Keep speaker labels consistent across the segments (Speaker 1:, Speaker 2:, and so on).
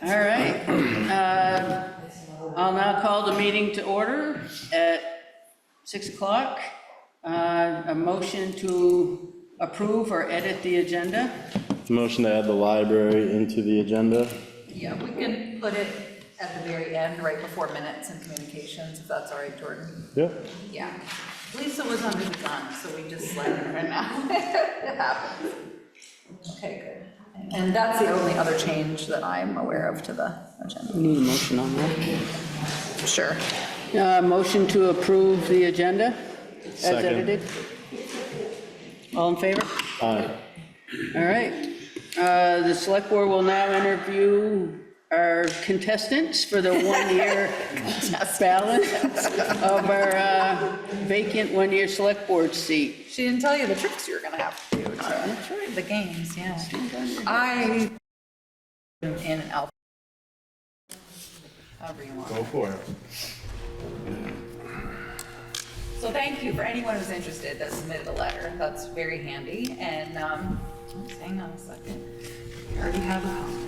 Speaker 1: All right. I'll now call the meeting to order at 6 o'clock. A motion to approve or edit the agenda.
Speaker 2: Motion to add the library into the agenda.
Speaker 3: Yeah, we can put it at the very end, right before minutes and communications, if that's all right, Jordan.
Speaker 2: Yeah.
Speaker 3: Yeah. Lisa was under the gun, so we just let her now. It happens. Okay, good. And that's the only other change that I'm aware of to the agenda.
Speaker 1: We need a motion on that.
Speaker 3: Sure.
Speaker 1: Motion to approve the agenda as
Speaker 2: Second.
Speaker 1: edited. All in favor?
Speaker 2: Aye.
Speaker 1: All right. The select board will now interview our contestants for the one-year balance of our vacant one-year select board seat.
Speaker 3: She didn't tell you the tricks you were gonna have to do. That's right. The games, yeah. I in alpha. However you want.
Speaker 2: Go for it.
Speaker 3: So thank you for anyone who's interested that submitted a letter. That's very handy. And oops, hang on a second. We already have a comment.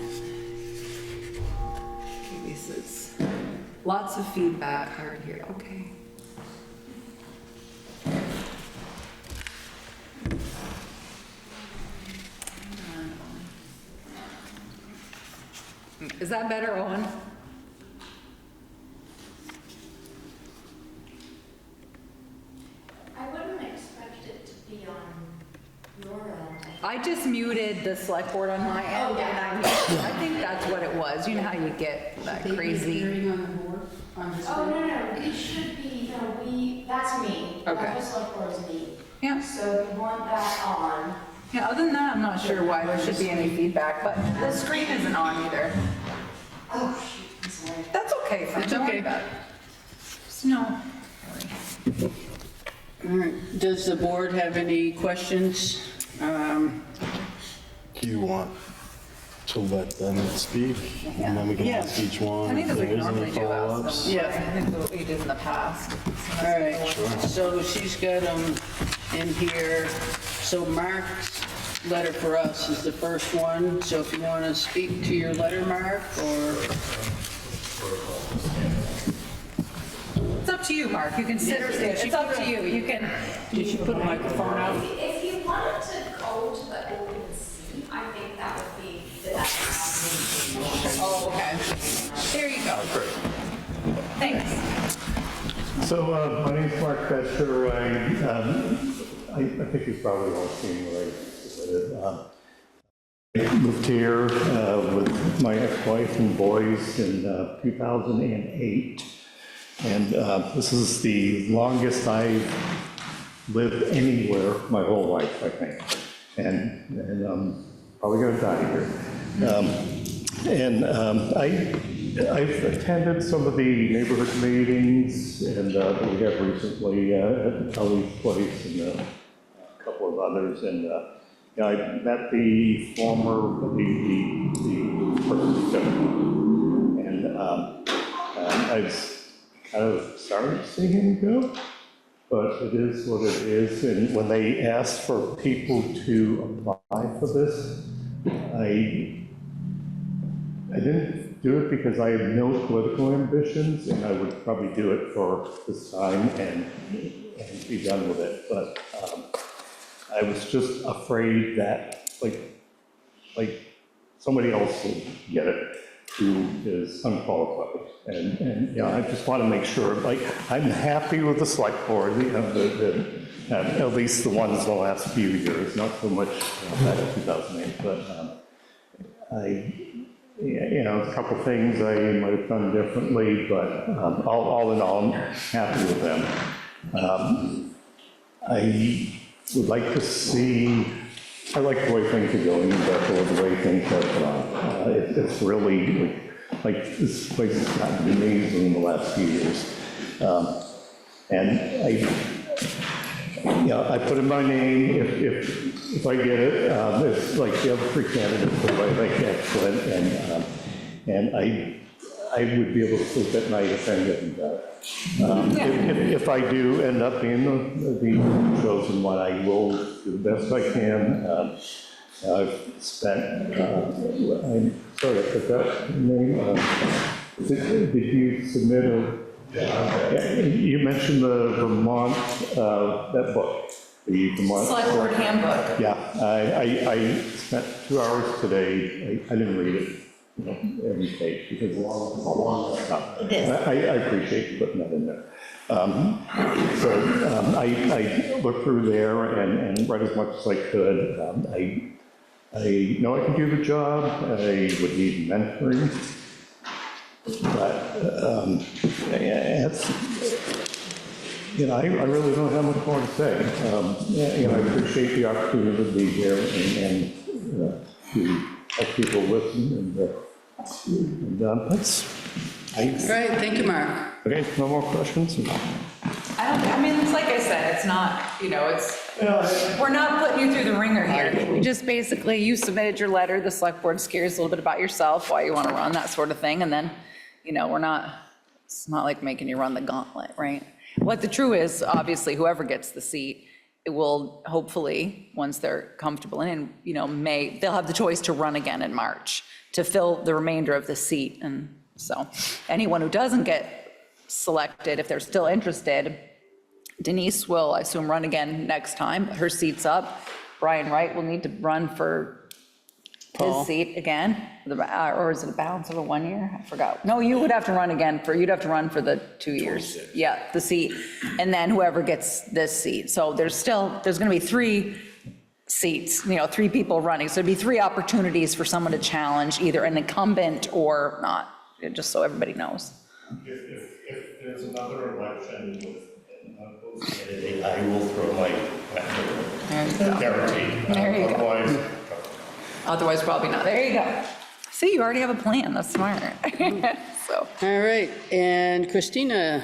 Speaker 3: Okay, this is lots of feedback heard here. Okay. Is that better, Owen?
Speaker 4: I wouldn't expect it to be on your end.
Speaker 3: I just muted the select board on my end,
Speaker 4: Oh, yeah.
Speaker 3: and I think that's what it was. You know how you get that crazy.
Speaker 1: on the board on the
Speaker 4: Oh, no, we should be, that's me.
Speaker 3: Okay.
Speaker 4: That was select board's me.
Speaker 3: Yeah,
Speaker 4: So we want that on.
Speaker 3: yeah, other than that, I'm not sure why there should be any feedback, but the screen isn't on either.
Speaker 4: Oh, shoot, I'm sorry.
Speaker 3: That's okay, friend,
Speaker 1: It's
Speaker 3: don't worry
Speaker 1: okay.
Speaker 3: about it. Just no.
Speaker 1: All right. Does the board have any questions?
Speaker 2: Do you want to let them speak? And then we can
Speaker 1: Yeah.
Speaker 2: ask each one
Speaker 3: I think
Speaker 2: if
Speaker 3: that's what
Speaker 2: there
Speaker 3: we
Speaker 2: is any
Speaker 3: normally do, ask
Speaker 2: follow-ups.
Speaker 3: them.
Speaker 1: Yeah.
Speaker 3: I think that's what we did in the past.
Speaker 1: All right, so she's got them in here. So Mark's letter for us is the first one. So if you want to speak to your letter, Mark, or,
Speaker 3: It's up to you, Mark. You can sit or stand. It's up to you. You can.
Speaker 1: did she put a microphone out?
Speaker 4: If you wanted to go to the open seat, I think that would be the best option.
Speaker 3: Oh, okay. There you go. Thanks.
Speaker 5: So my name's Mark Betcher. I think you've probably all seen what I submitted. I moved here with my ex-wife and boys in 2008. And this is the longest I've lived anywhere my whole life, I think. And I'm probably going to die here. I've attended some of the neighborhood meetings and that we have recently at Kelly's place and a couple of others. And I met the former, the person who took me. And I've kind of sorry to see him go, but it is what it is. And when they asked for people to apply for this, I didn't do it because I have no political ambitions, and I would probably do it for this time and be done with it. But I was just afraid that like somebody else will get it who is unqualified. And I just want to make sure, I'm happy with the select board, at least the ones the last few years, not so much back in 2008, but a couple things I might have done differently, but all in all, I'm happy with them. I would like to see, I like the way things are going in Bethel, the way things have gone. It's really, this place has gotten amazing in the last few years. And I put in my name, if I get it, it's like the other three candidates are excellent, and I would be able to sleep at night if I'm getting better. If I do end up being the chosen one, I will do the best I can. I've spent sorry, I forgot the name. Did you submit you mentioned the Vermont, that book, the Vermont.
Speaker 3: Selectboard handbook.
Speaker 5: Yeah, I spent 2 hours today, I didn't read it, every page, because it's a long stuff.
Speaker 3: It is.
Speaker 5: I appreciate you putting that in there. I looked through there and read as much as I could. I know I can do the job, I would need mentoring, but I really don't have much more to say. I appreciate the opportunity to be here and to have people listen, and that's,
Speaker 1: All right, thank you, Mark.
Speaker 5: okay, no more questions?
Speaker 3: It's like I said, it's not, we're not putting you through the ringer here. We just basically, you submitted your letter, the select board scares a little bit about yourself, why you want to run, that sort of thing, and then, it's not like making you run the gauntlet, right? What the true is, obviously, whoever gets the seat, it will hopefully, once they're comfortable in, they'll have the choice to run again in March to fill the remainder of the seat. And so anyone who doesn't get selected, if they're still interested, Denise will, I assume, run again next time. Her seat's up. Brian Wright will need to run for his seat again, or is it a balance of a 1 year? I forgot. No, you would have to run again you'd have to run for the 2 years. Yeah, the seat, and then whoever gets this seat. So there's gonna be 3 seats, 3 people running. So there'd be 3 opportunities for someone to challenge either an incumbent or not, just so everybody knows.
Speaker 5: If there's another election with an unopposed candidate, I will throw my guarantee.
Speaker 3: There you go.
Speaker 5: Otherwise,
Speaker 3: Otherwise, probably not. There you go. See, you already have a plan. That's smart. So.
Speaker 1: All right, and Christina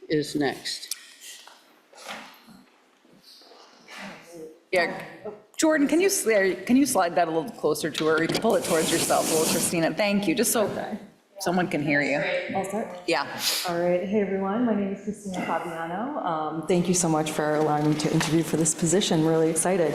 Speaker 1: is next.
Speaker 3: Yeah, Jordan, can you slide that a little closer to her? You can pull it towards yourself, little Christina. Thank you, just so someone can hear you.
Speaker 6: All set?
Speaker 3: Yeah.
Speaker 6: All right. Hey, everyone. My name is Christina Fabiano. Thank you so much for allowing me to interview for this position. Really excited.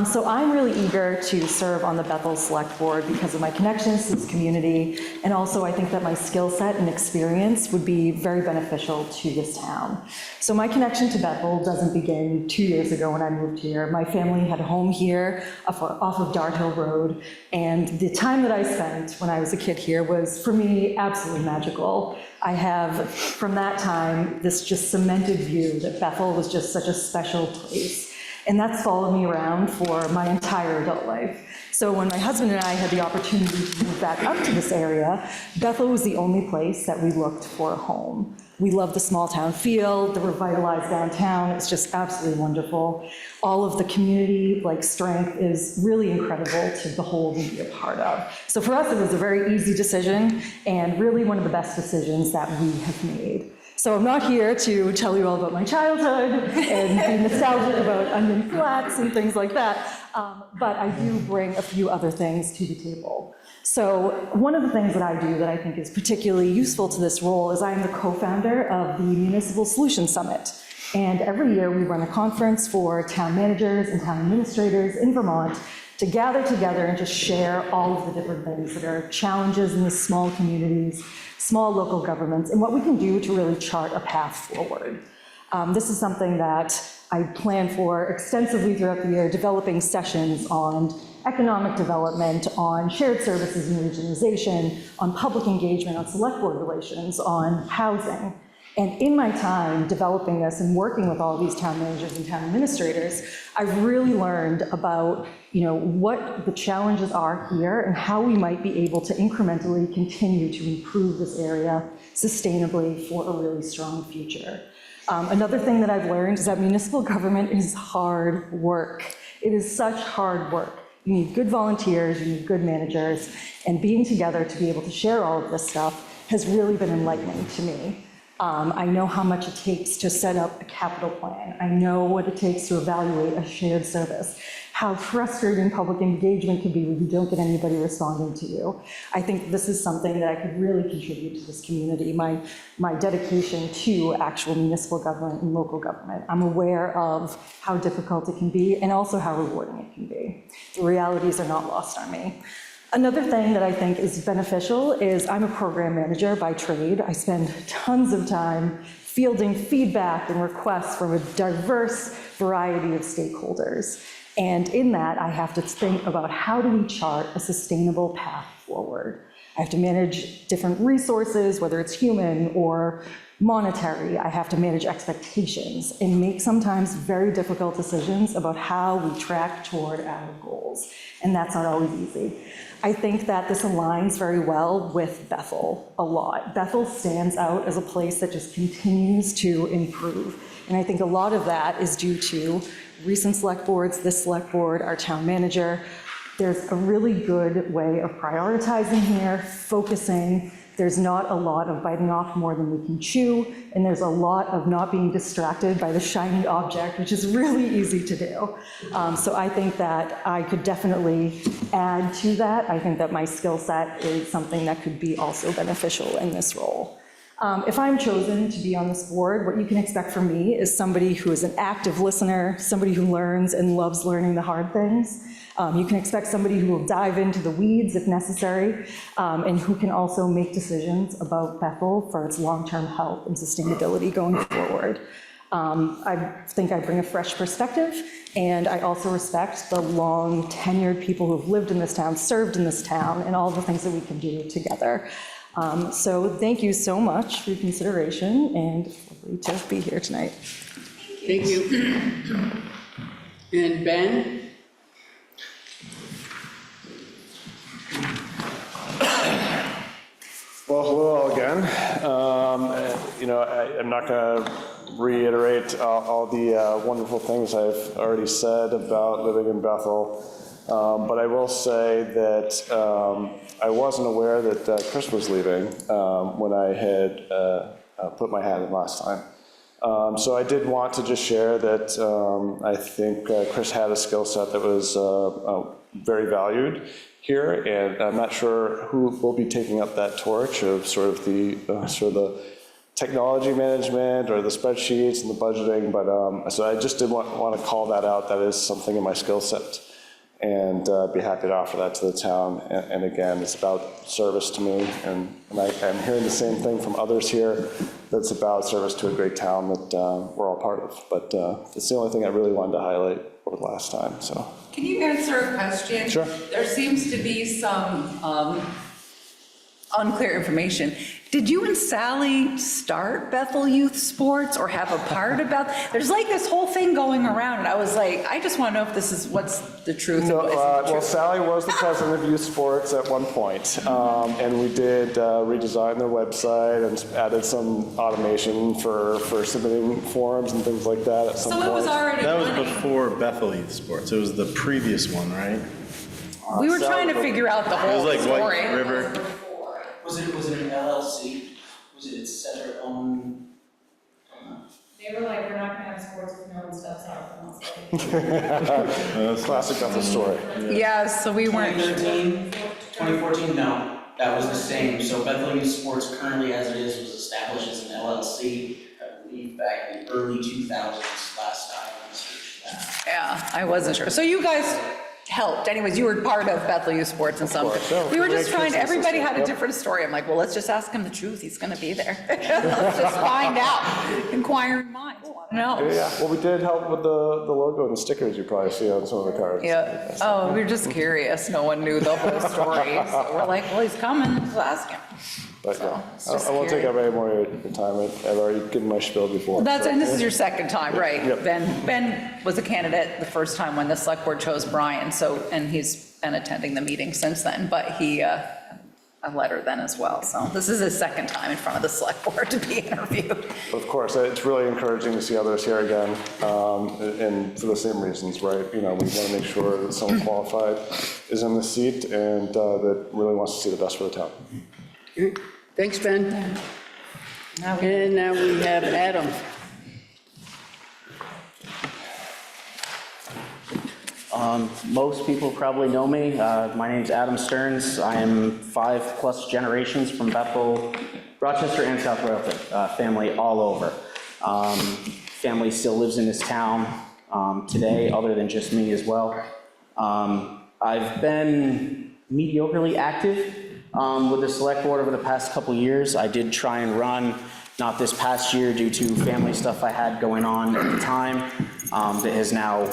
Speaker 6: So I'm really eager to serve on the Bethel Select Board because of my connections to this community. And also, I think that my skill set and experience would be very beneficial to this town. So my connection to Bethel doesn't begin 2 years ago when I moved here. My family had a home here off of Dart Hill Road. And the time that I spent when I was a kid here was, for me, absolutely magical. I have, from that time, this just cemented view that Bethel was just such a special place. And that's followed me around for my entire adult life. So when my husband and I had the opportunity to move back up to this area, Bethel was the only place that we looked for a home. We love the small town feel, the revitalized downtown. It's just absolutely wonderful. All of the community strength is really incredible to behold and be a part of. So for us, it was a very easy decision and really one of the best decisions that we have made. So I'm not here to tell you all about my childhood and be nostalgic about onion flats and things like that, but I do bring a few other things to the table. So one of the things that I do that I think is particularly useful to this role is I am the co-founder of the Municipal Solutions Summit. And every year we run a conference for town managers and town administrators in Vermont to gather together and just share all of the different things that are challenges in the small communities, small local governments, and what we can do to really chart a path forward. This is something that I plan for extensively throughout the year, developing sessions on economic development, on shared services and regionalization, on public engagement, on select board relations, on housing. And in my time developing this and working with all these town managers and town administrators, I've really learned about what the challenges are here and how we might be able to incrementally continue to improve this area sustainably for a really strong future. Another thing that I've learned is that municipal government is hard work. It is such hard work. You need good volunteers, you need good managers, and being together to be able to share all of this stuff has really been enlightening to me. I know how much it takes to set up a capital plan. I know what it takes to evaluate a shared service, how frustrating public engagement can be when you don't get anybody responding to you. I think this is something that I could really contribute to this community, my dedication to actual municipal government and local government. I'm aware of how difficult it can be and also how rewarding it can be. The realities are not lost on me. Another thing that I think is beneficial is I'm a program manager by trade. I spend tons of time fielding feedback and requests from a diverse variety of stakeholders. And in that, I have to think about how do we chart a sustainable path forward. I have to manage different resources, whether it's human or monetary. I have to manage expectations and make sometimes very difficult decisions about how we track toward our goals. And that's not always easy. I think that this aligns very well with Bethel a lot. Bethel stands out as a place that just continues to improve. And I think a lot of that is due to recent select boards, this select board, our town manager. There's a really good way of prioritizing here, focusing. There's not a lot of biting off more than we can chew, and there's a lot of not being distracted by the shiny object, which is really easy to do. So I think that I could definitely add to that. I think that my skill set is something that could be also beneficial in this role. If I'm chosen to be on this board, what you can expect from me is somebody who is an active listener, somebody who learns and loves learning the hard things. You can expect somebody who will dive into the weeds if necessary, and who can also make decisions about Bethel for its long-term health and sustainability going forward. I think I bring a fresh perspective, and I also respect the long tenured people who have lived in this town, served in this town, and all the things that we can do together. So thank you so much for your consideration, and lovely to be here tonight.
Speaker 1: Thank you. And Ben?
Speaker 2: Well, hello all again. I'm not going to reiterate all the wonderful things I've already said about living in Bethel, but I will say that I wasn't aware that Chris was leaving when I had put my hat in last time. So I did want to just share that I think Chris had a skill set that was very valued here, and I'm not sure who will be taking up that torch of sort of the technology management or the spreadsheets and the budgeting, but so I just did want to call that out. That is something in my skill set, and be happy to offer that to the town. And again, it's about service to me, and I'm hearing the same thing from others here, that's about service to a great town that we're all part of. But it's the only thing I really wanted to highlight over the last time, so.
Speaker 3: Can you answer a question?
Speaker 2: Sure.
Speaker 3: There seems to be some unclear information. Did you and Sally start Bethel Youth Sports or have a part of Bethel? There's like this whole thing going around, and I was like, I just want to know if this is what's the truth.
Speaker 2: No,
Speaker 3: and what isn't the
Speaker 2: well,
Speaker 3: truth.
Speaker 2: Sally was the president of youth sports at one point, and we did redesign their website and added some automation for submitting forms and things like that at some
Speaker 3: So
Speaker 2: point.
Speaker 3: it was already
Speaker 2: That
Speaker 3: running.
Speaker 2: was before Bethel Youth Sports. It was the previous one, right?
Speaker 3: We were trying to figure out the
Speaker 2: It
Speaker 3: whole
Speaker 2: was like
Speaker 3: story.
Speaker 2: White River.
Speaker 7: Was it an LLC? Was it its separate own?
Speaker 4: They were like, we're not gonna have sports if no one steps out from us.
Speaker 2: Classic Bethel story.
Speaker 3: Yeah, so we weren't.
Speaker 7: 2013, 2014, no, that was the same. So Bethel Youth Sports currently as it is was established as an LLC, I believe back in the early 2000s last time I researched that.
Speaker 3: Yeah, I wasn't sure. So you guys helped. Anyways, you were part of Bethel Youth Sports and some.
Speaker 2: yeah.
Speaker 3: We were just trying, everybody had a
Speaker 2: Yep.
Speaker 3: different story. I'm like, well, let's just ask him the truth. He's gonna be there. Let's just find out. Inquiring minds want to know.
Speaker 2: Yeah, well, we did help with the logo and the stickers you probably see on some of the cards.
Speaker 3: Yeah. Oh, we were just curious. No one knew the whole story. So we're like, well, he's coming. Let's ask him.
Speaker 2: But
Speaker 3: So,
Speaker 2: yeah,
Speaker 3: it's just
Speaker 2: I won't take
Speaker 3: scary.
Speaker 2: up any more of your time. I've already given my spiel before.
Speaker 3: That's,
Speaker 2: so.
Speaker 3: and this is your second time, right?
Speaker 2: Yep.
Speaker 3: Ben was a candidate the first time when the select board chose Brian, so, and he's been attending the meeting since then, but he, a letter then as well. So this is his second time in front of the select board to be interviewed.
Speaker 2: Of course, it's really encouraging to see others here again, and for the same reasons, right? We want to make sure that someone qualified is in the seat and that really wants to see the best for the town.
Speaker 1: Thanks, Ben.
Speaker 3: Now we-
Speaker 1: And now we have Adam.
Speaker 8: Most people probably know me. My name's Adam Stearns. I am 5+ generations from Bethel, Rochester, and South Royalton. Family all over. Family still lives in this town today, other than just me as well. I've been mediocrely active with the select board over the past couple years. I did try and run, not this past year due to family stuff I had going on at the time that has now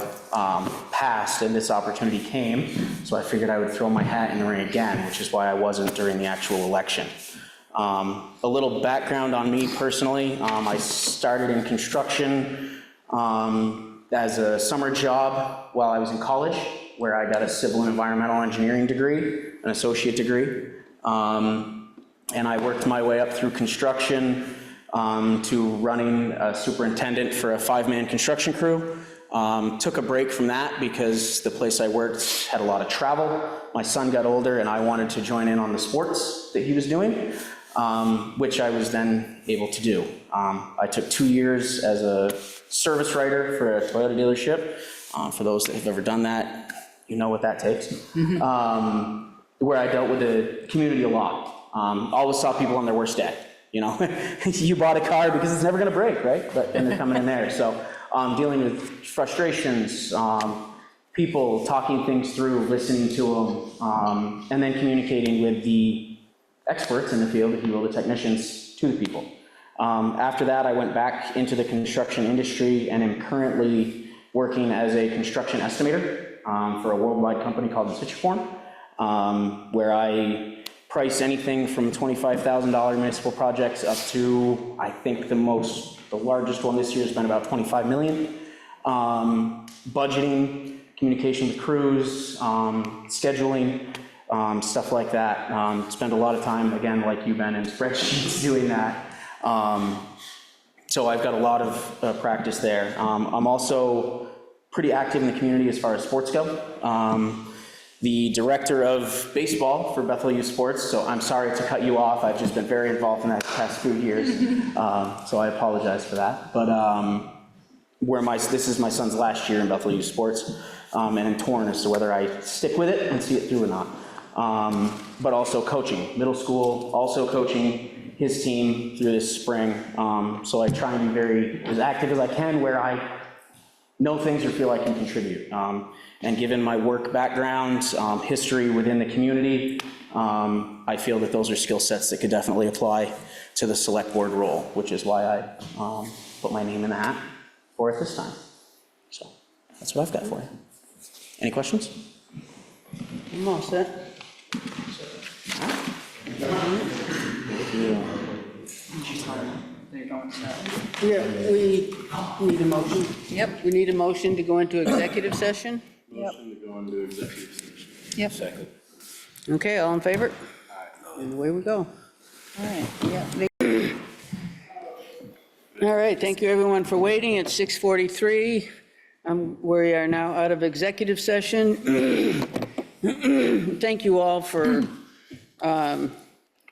Speaker 8: passed, and this opportunity came. So I figured I would throw my hat in the ring again, which is why I wasn't during the actual election. A little background on me personally. I started in construction as a summer job while I was in college, where I got a civil and environmental engineering degree, an associate degree. And I worked my way up through construction to running a superintendent for a 5-man construction crew. Took a break from that because the place I worked had a lot of travel. My son got older and I wanted to join in on the sports that he was doing, which I was then able to do. I took 2 years as a service writer for a Toyota dealership. For those that have ever done that, you know what that takes. Where I dealt with the community a lot. Always saw people on their worst day. You know, you bought a car because it's never going to break, right? And they're coming in there. So dealing with frustrations, people talking things through, listening to them, and then communicating with the experts in the field, if you will, the technicians, to the people. After that, I went back into the construction industry and am currently working as a construction estimator for a worldwide company called Selectboard, where I price anything from $25,000 municipal projects up to, I think the largest one this year has been about $25 million. Budgeting, communication with crews, scheduling, stuff like that. Spend a lot of time, again, like you, Ben, in spreadsheets doing that. So I've got a lot of practice there. I'm also pretty active in the community as far as sports go. The director of baseball for Bethel Youth Sports, so I'm sorry to cut you off. I've just been very involved in that the past few years, so I apologize for that. But this is my son's last year in Bethel Youth Sports, and I'm torn as to whether I stick with it and see it through or not. But also coaching, middle school, also coaching his team through this spring. So I try and be very as active as I can where I know things or feel I can contribute. And given my work background, history within the community, I feel that those are skill sets that could definitely apply to the select board role, which is why I put my name in the hat for it this time. So that's what I've got for you. Any questions?
Speaker 1: I'm all set. Yeah, we need a motion.
Speaker 3: Yep.
Speaker 1: We need a motion to go into executive session.
Speaker 2: Motion to go into executive session.
Speaker 3: Yep.
Speaker 2: Second.
Speaker 1: Okay, all in favor? And away we go.
Speaker 3: All right, yeah.
Speaker 1: All right, thank you everyone for waiting. It's 6:43. We are now out of executive session. Thank you all for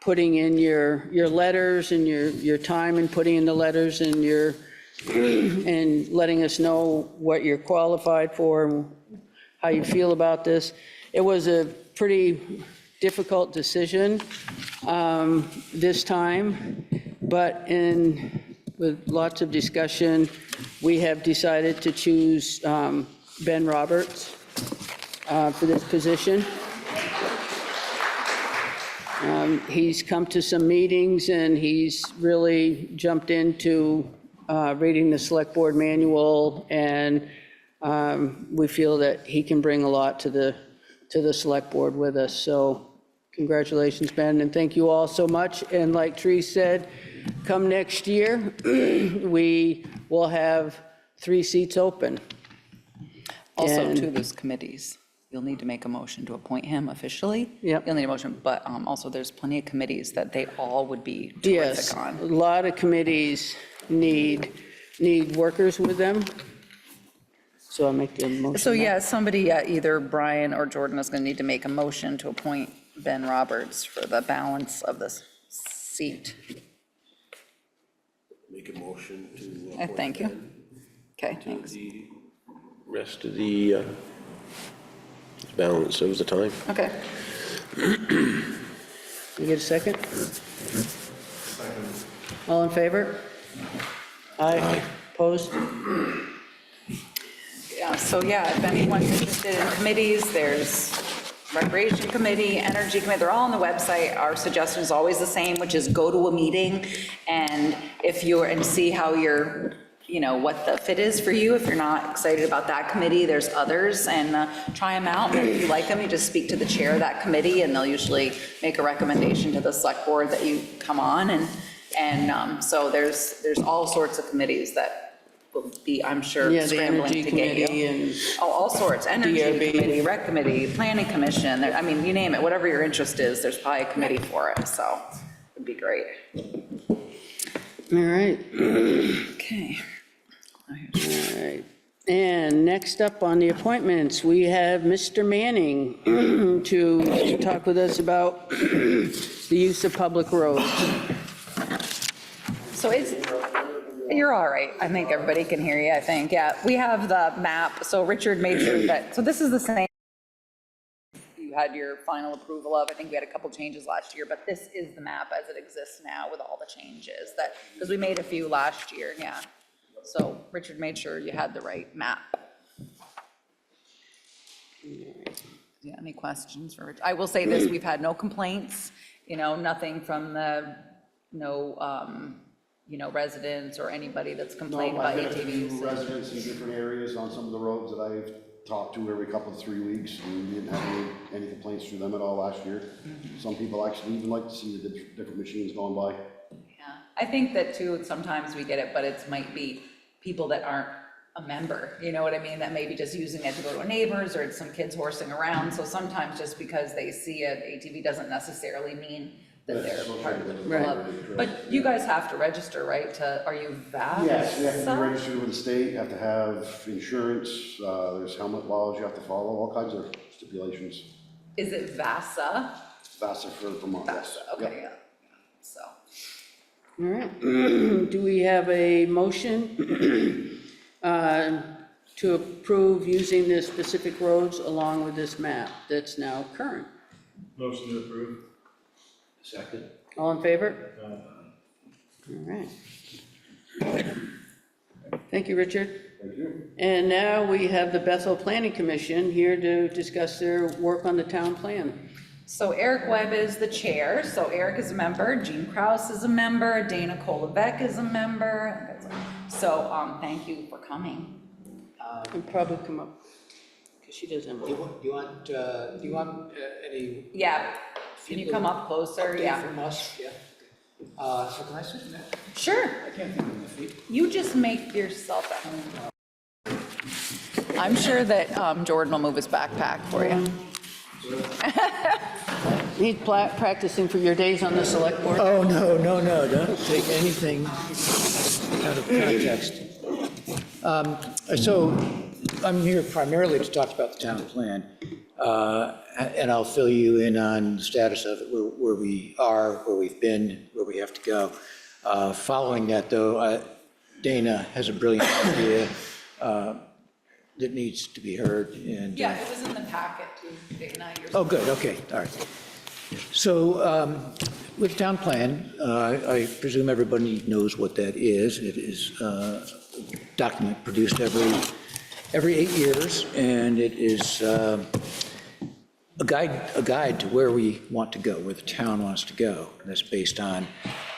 Speaker 1: putting in your letters and your time and putting in the letters and and letting us know what you're qualified for and how you feel about this. It was a pretty difficult decision this time, but with lots of discussion, we have decided to choose Ben Roberts for this position. He's come to some meetings and he's really jumped into reading the select board manual, and we feel that he can bring a lot to the select board with us. So congratulations, Ben, and thank you all so much. And like Therese said, come next year, we will have 3 seats open.
Speaker 3: Also,
Speaker 1: And-
Speaker 3: to those committees, you'll need to make a motion to appoint him officially.
Speaker 1: Yep.
Speaker 3: You'll need a motion, but also there's plenty of committees that they all would be
Speaker 1: Yes,
Speaker 3: terrific
Speaker 1: a
Speaker 3: on.
Speaker 1: lot of committees need workers with them. So I'll make the motion.
Speaker 3: So
Speaker 1: now.
Speaker 3: yeah, somebody, either Brian or Jordan is going to need to make a motion to appoint Ben Roberts for the balance of this seat.
Speaker 9: Make a motion to.
Speaker 3: Thank you. Okay, thanks.
Speaker 9: The rest of the balance of the time.
Speaker 3: Okay.
Speaker 1: You get a second? All in favor? Aye. Opposed?
Speaker 3: Yeah, so yeah, if anyone's interested in committees, there's Recreation Committee, Energy Committee, they're all on the website. Our suggestion is always the same, which is go to a meeting, and and see how you're, what the fit is for you. If you're not excited about that committee, there's others, and try them out. And if you like them, you just speak to the chair of that committee, and they'll usually make a recommendation to the select board that you come on. And so there's all sorts of committees that will be, I'm sure,
Speaker 1: Yeah, the
Speaker 3: scrambling
Speaker 1: Energy
Speaker 3: to get
Speaker 1: Committee
Speaker 3: you.
Speaker 1: and
Speaker 3: Oh, all sorts, Energy
Speaker 1: DRB.
Speaker 3: Committee, Rec Committee, Planning Commission, I mean, you name it, whatever your interest is, there's probably a committee for it, so it'd be great.
Speaker 1: All right,
Speaker 3: Okay.
Speaker 1: all right. And next up on the appointments, we have Mr. Manning to talk with us about the use of public roads.
Speaker 3: So you're all right, I think everybody can hear you, I think, yeah. We have the map, so Richard made sure that, so this is the same you had your final approval of. I think we had a couple changes last year, but this is the map as it exists now with all the changes because we made a few last year, yeah. So Richard made sure you had the right map. Yeah, any questions for Richard? I will say this, we've had no complaints, nothing from residents or anybody that's complained
Speaker 10: No,
Speaker 3: about
Speaker 10: I've got a
Speaker 3: ATV
Speaker 10: few
Speaker 3: usage.
Speaker 10: residents in different areas on some of the roads that I've talked to every couple of 3 weeks, and we didn't have any complaints through them at all last year. Some people actually even like to see the different machines going by.
Speaker 3: Yeah, I think that too, sometimes we get it, but it might be people that aren't a member, you know what I mean? That may be just using it to go to a neighbor's, or it's some kids horsing around. So sometimes just because they see an ATV doesn't necessarily mean that they're part of the club. But you guys have to register, right? Are you VASA?
Speaker 10: Yes, we have to be registered with the state, you have to have insurance, there's helmet laws you have to follow, all kinds of stipulations.
Speaker 3: Is it VASA?
Speaker 10: VASA for Vermont, yes.
Speaker 3: VASA, okay, yeah. So,
Speaker 1: All right, do we have a motion to approve using the specific roads along with this map that's now current?
Speaker 5: Motion to approve.
Speaker 9: Second.
Speaker 1: All in favor? All right. Thank you, Richard.
Speaker 10: Thank you.
Speaker 1: And now we have the Bethel Planning Commission here to discuss their work on the town plan.
Speaker 3: So Eric Webb is the chair, so Eric is a member, Jean Kraus is a member, Dana Kolovec is a member. So, thank you for coming.
Speaker 1: And probably come up, because she doesn't.
Speaker 11: Do you want any
Speaker 3: Yeah, can you come up closer?
Speaker 11: update
Speaker 3: Yeah.
Speaker 11: from us? Yeah. So can I sit in that?
Speaker 3: Sure,
Speaker 11: I can't think of my feet.
Speaker 3: you just make yourself at home. I'm sure that Jordan will move his backpack for you.
Speaker 1: He's practicing for your days on the select board.
Speaker 11: Oh, no, don't take anything out of context. So I'm here primarily to talk about the town plan, and I'll fill you in on the status of it, where we are, where we've been, where we have to go. Following that, though, Dana has a brilliant idea that needs to be heard. And
Speaker 3: Yeah, it was in the packet too, Dana.
Speaker 11: oh, good, okay, all right. So with town plan, I presume everybody knows what that is. It is a document produced every 8 years, and it is a guide to where we want to go, where the town wants to go. That's based on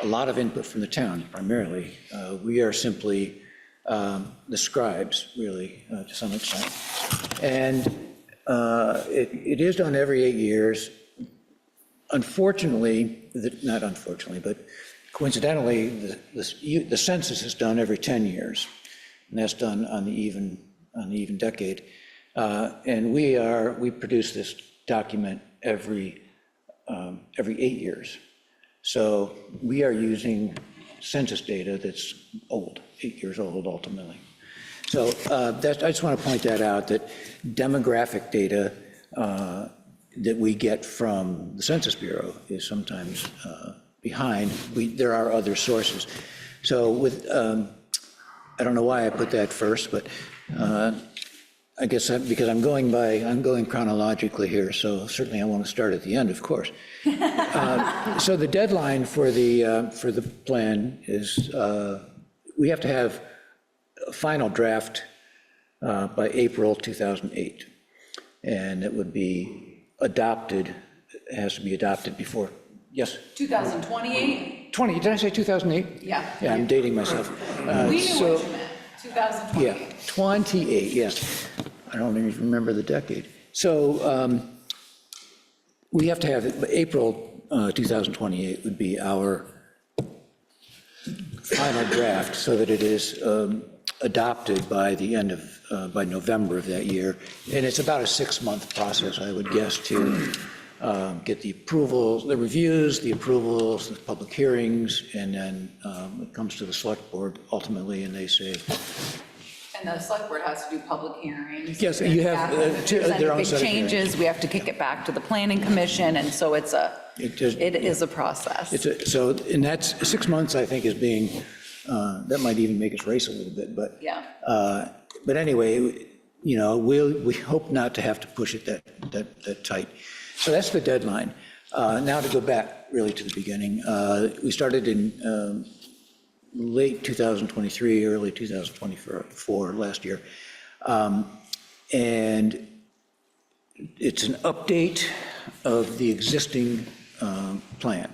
Speaker 11: a lot of input from the town, primarily. We are simply the scribes, really, to some extent. And it is done every 8 years. Unfortunately, not unfortunately, but coincidentally, the census is done every 10 years, and that's done on the even decade. And we produce this document every 8 years. So we are using census data that's old, 8 years old ultimately. So I just want to point that out, that demographic data that we get from the Census Bureau is sometimes behind. There are other sources. So I don't know why I put that first, but I guess because I'm going chronologically here, so certainly I want to start at the end, of course. So the deadline for the plan is we have to have a final draft by April 2008, and it would be adopted, it has to be adopted before, yes,
Speaker 3: 2028?
Speaker 11: 20, did I say 2008?
Speaker 3: Yeah.
Speaker 11: Yeah, I'm dating myself.
Speaker 3: We knew
Speaker 11: So-
Speaker 3: what you meant, 2028.
Speaker 11: Yeah, 28, yes. I don't even remember the decade. So we have to have, April 2028 would be our final draft so that it is adopted by the end of, by November of that year. And it's about a 6-month process, I would guess, to get the approvals, the reviews, the approvals, the public hearings, and then it comes to the select board ultimately, and they say,
Speaker 3: And the select board has to do public hearings.
Speaker 11: Yes, you have,
Speaker 3: If there's any
Speaker 11: their own
Speaker 3: big
Speaker 11: set of hearings.
Speaker 3: changes, we have to kick it back to the planning commission, and so it is a process.
Speaker 11: So, and that's 6 months, I think, is being, that might even make us race a little bit, but.
Speaker 3: Yeah.
Speaker 11: But anyway, you know, we hope not to have to push it that tight. So that's the deadline. Now to go back really to the beginning, we started in late 2023, early 2024, last year. And it's an update of the existing plan.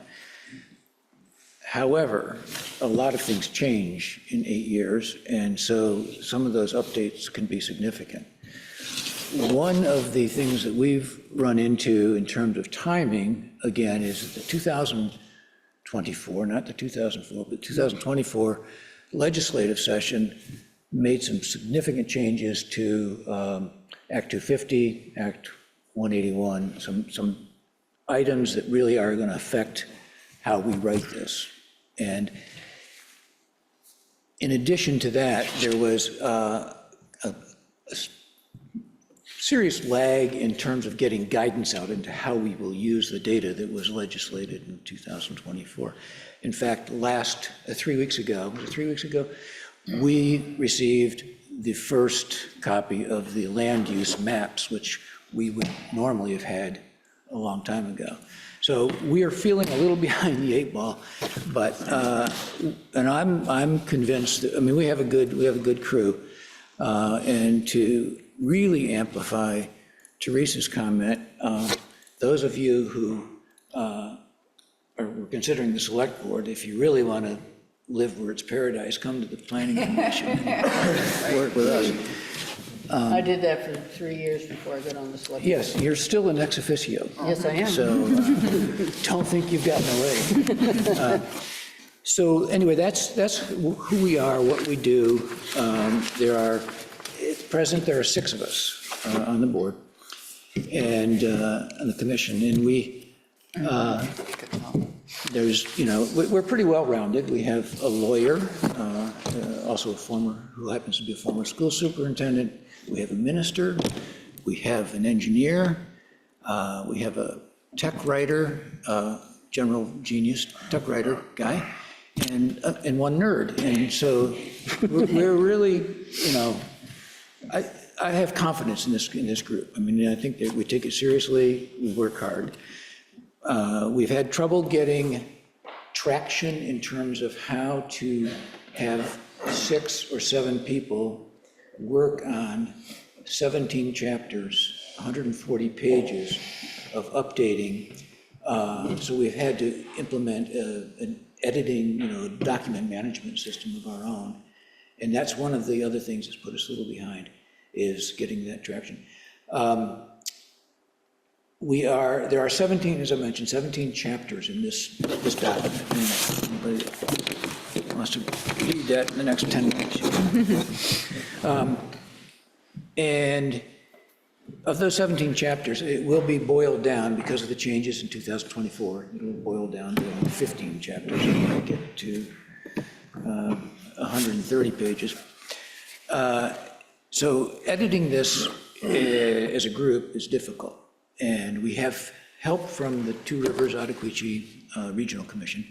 Speaker 11: However, a lot of things change in 8 years, and so some of those updates can be significant. One of the things that we've run into in terms of timing, again, is the 2024, not the 2004, but 2024 legislative session made some significant changes to Act 250, Act 181, some items that really are going to affect how we write this. And in addition to that, there was a serious lag in terms of getting guidance out into how we will use the data that was legislated in 2024. In fact, 3 weeks ago, was it 3 weeks ago? We received the first copy of the land use maps, which we would normally have had a long time ago. So we are feeling a little behind the 8 ball, but, and I'm convinced that, I mean, we have a good crew, and to really amplify Teresa's comment, those of you who are considering the select board, if you really want to live where it's paradise, come to the planning commission and work with us.
Speaker 1: I did that for 3 years before I got on the select.
Speaker 11: Yes, you're still an ex officio.
Speaker 1: Yes, I am.
Speaker 11: So don't think you've gotten away. So anyway, that's who we are, what we do. At present, there are 6 of us on the board and on the commission, and there's, you know, we're pretty well-rounded. We have a lawyer, also who happens to be a former school superintendent. We have a minister. We have an engineer. We have a tech writer, general genius tech writer guy, and one nerd. And so we're really, you know, I have confidence in this group. I mean, I think that we take it seriously. We work hard. We've had trouble getting traction in terms of how to have 6 or 7 people work on 17 chapters, 140 pages of updating. So we've had to implement an editing, you know, document management system of our own. And that's one of the other things that's put us a little behind, is getting that traction. There are 17, as I mentioned, 17 chapters in this document. Anybody wants to read that in the next 10 minutes. And of those 17 chapters, it will be boiled down because of the changes in 2024. It will boil down to 15 chapters and we'll get to 130 pages. So editing this as a group is difficult. And we have help from the Two Rivers Ottaquechee Regional Commission.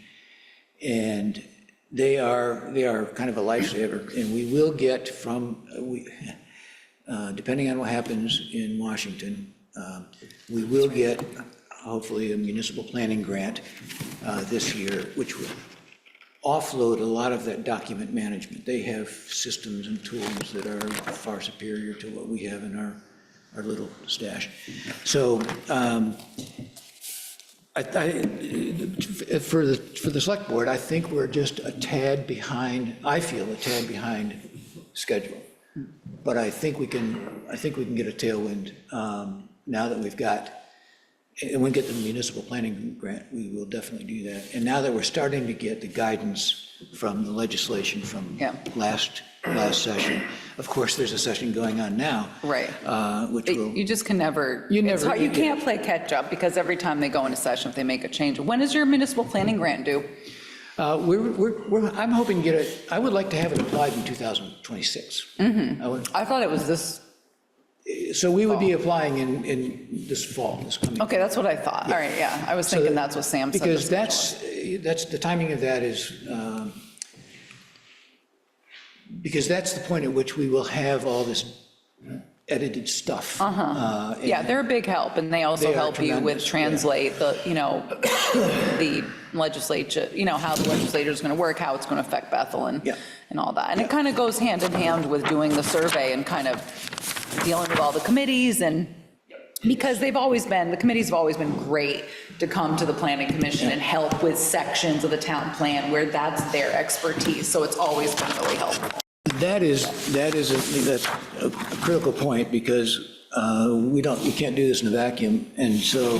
Speaker 11: And they are kind of a lifesaver. And we will get depending on what happens in Washington, we will get hopefully a municipal planning grant this year, which will offload a lot of that document management. They have systems and tools that are far superior to what we have in our little stash. So for the select board, I think we're just a tad behind, I feel a tad behind schedule. But I think we can get a tailwind now that we've got, and we get the municipal planning grant, we will definitely do that. And now that we're starting to get the guidance from the legislation from last session, of course, there's a session going on now.
Speaker 3: Right.
Speaker 11: Which will.
Speaker 3: You just can never,
Speaker 11: You
Speaker 3: it's
Speaker 11: never-
Speaker 3: hard, you can't play catch up because every time they go into session, if they make a change. When is your municipal planning grant due?
Speaker 11: I'm hoping to get it, I would like to have it applied in 2026.
Speaker 3: I thought it was this,
Speaker 11: So we would be applying in this fall, this coming.
Speaker 3: okay, that's what I thought. All right, yeah. I was thinking that's what Sam said.
Speaker 11: Because
Speaker 3: this
Speaker 11: that's, the timing of that is, because that's the point at which we will have all this edited stuff.
Speaker 3: Yeah, they're a big help, and they also
Speaker 11: They are
Speaker 3: help you with
Speaker 11: tremendous,
Speaker 3: translate the, the legislature, how the legislature is going to work, how it's going to affect Bethel and all that. And it kind of goes hand in hand with doing the survey and kind of dealing with all the committees, and because the committees have always been great to come to the planning commission and help with sections of the town plan where that's their expertise, so it's always been really helpful.
Speaker 11: That's a critical point, because we can't do this in a vacuum. And so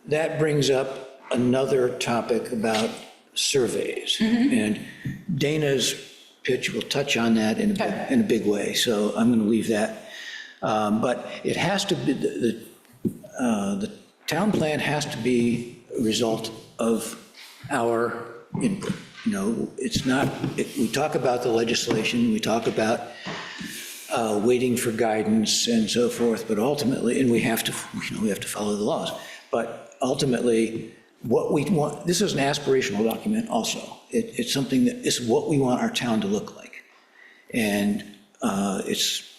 Speaker 11: that brings up another topic about surveys. And Dana's pitch will touch on that in a big way, so I'm going to leave that. But it has to be, the town plan has to be a result of our input. It's not, we talk about the legislation, we talk about waiting for guidance and so forth, but ultimately, and we have to follow the laws. But ultimately, what we want, this is an aspirational document also. It's something that is what we want our town to look like. And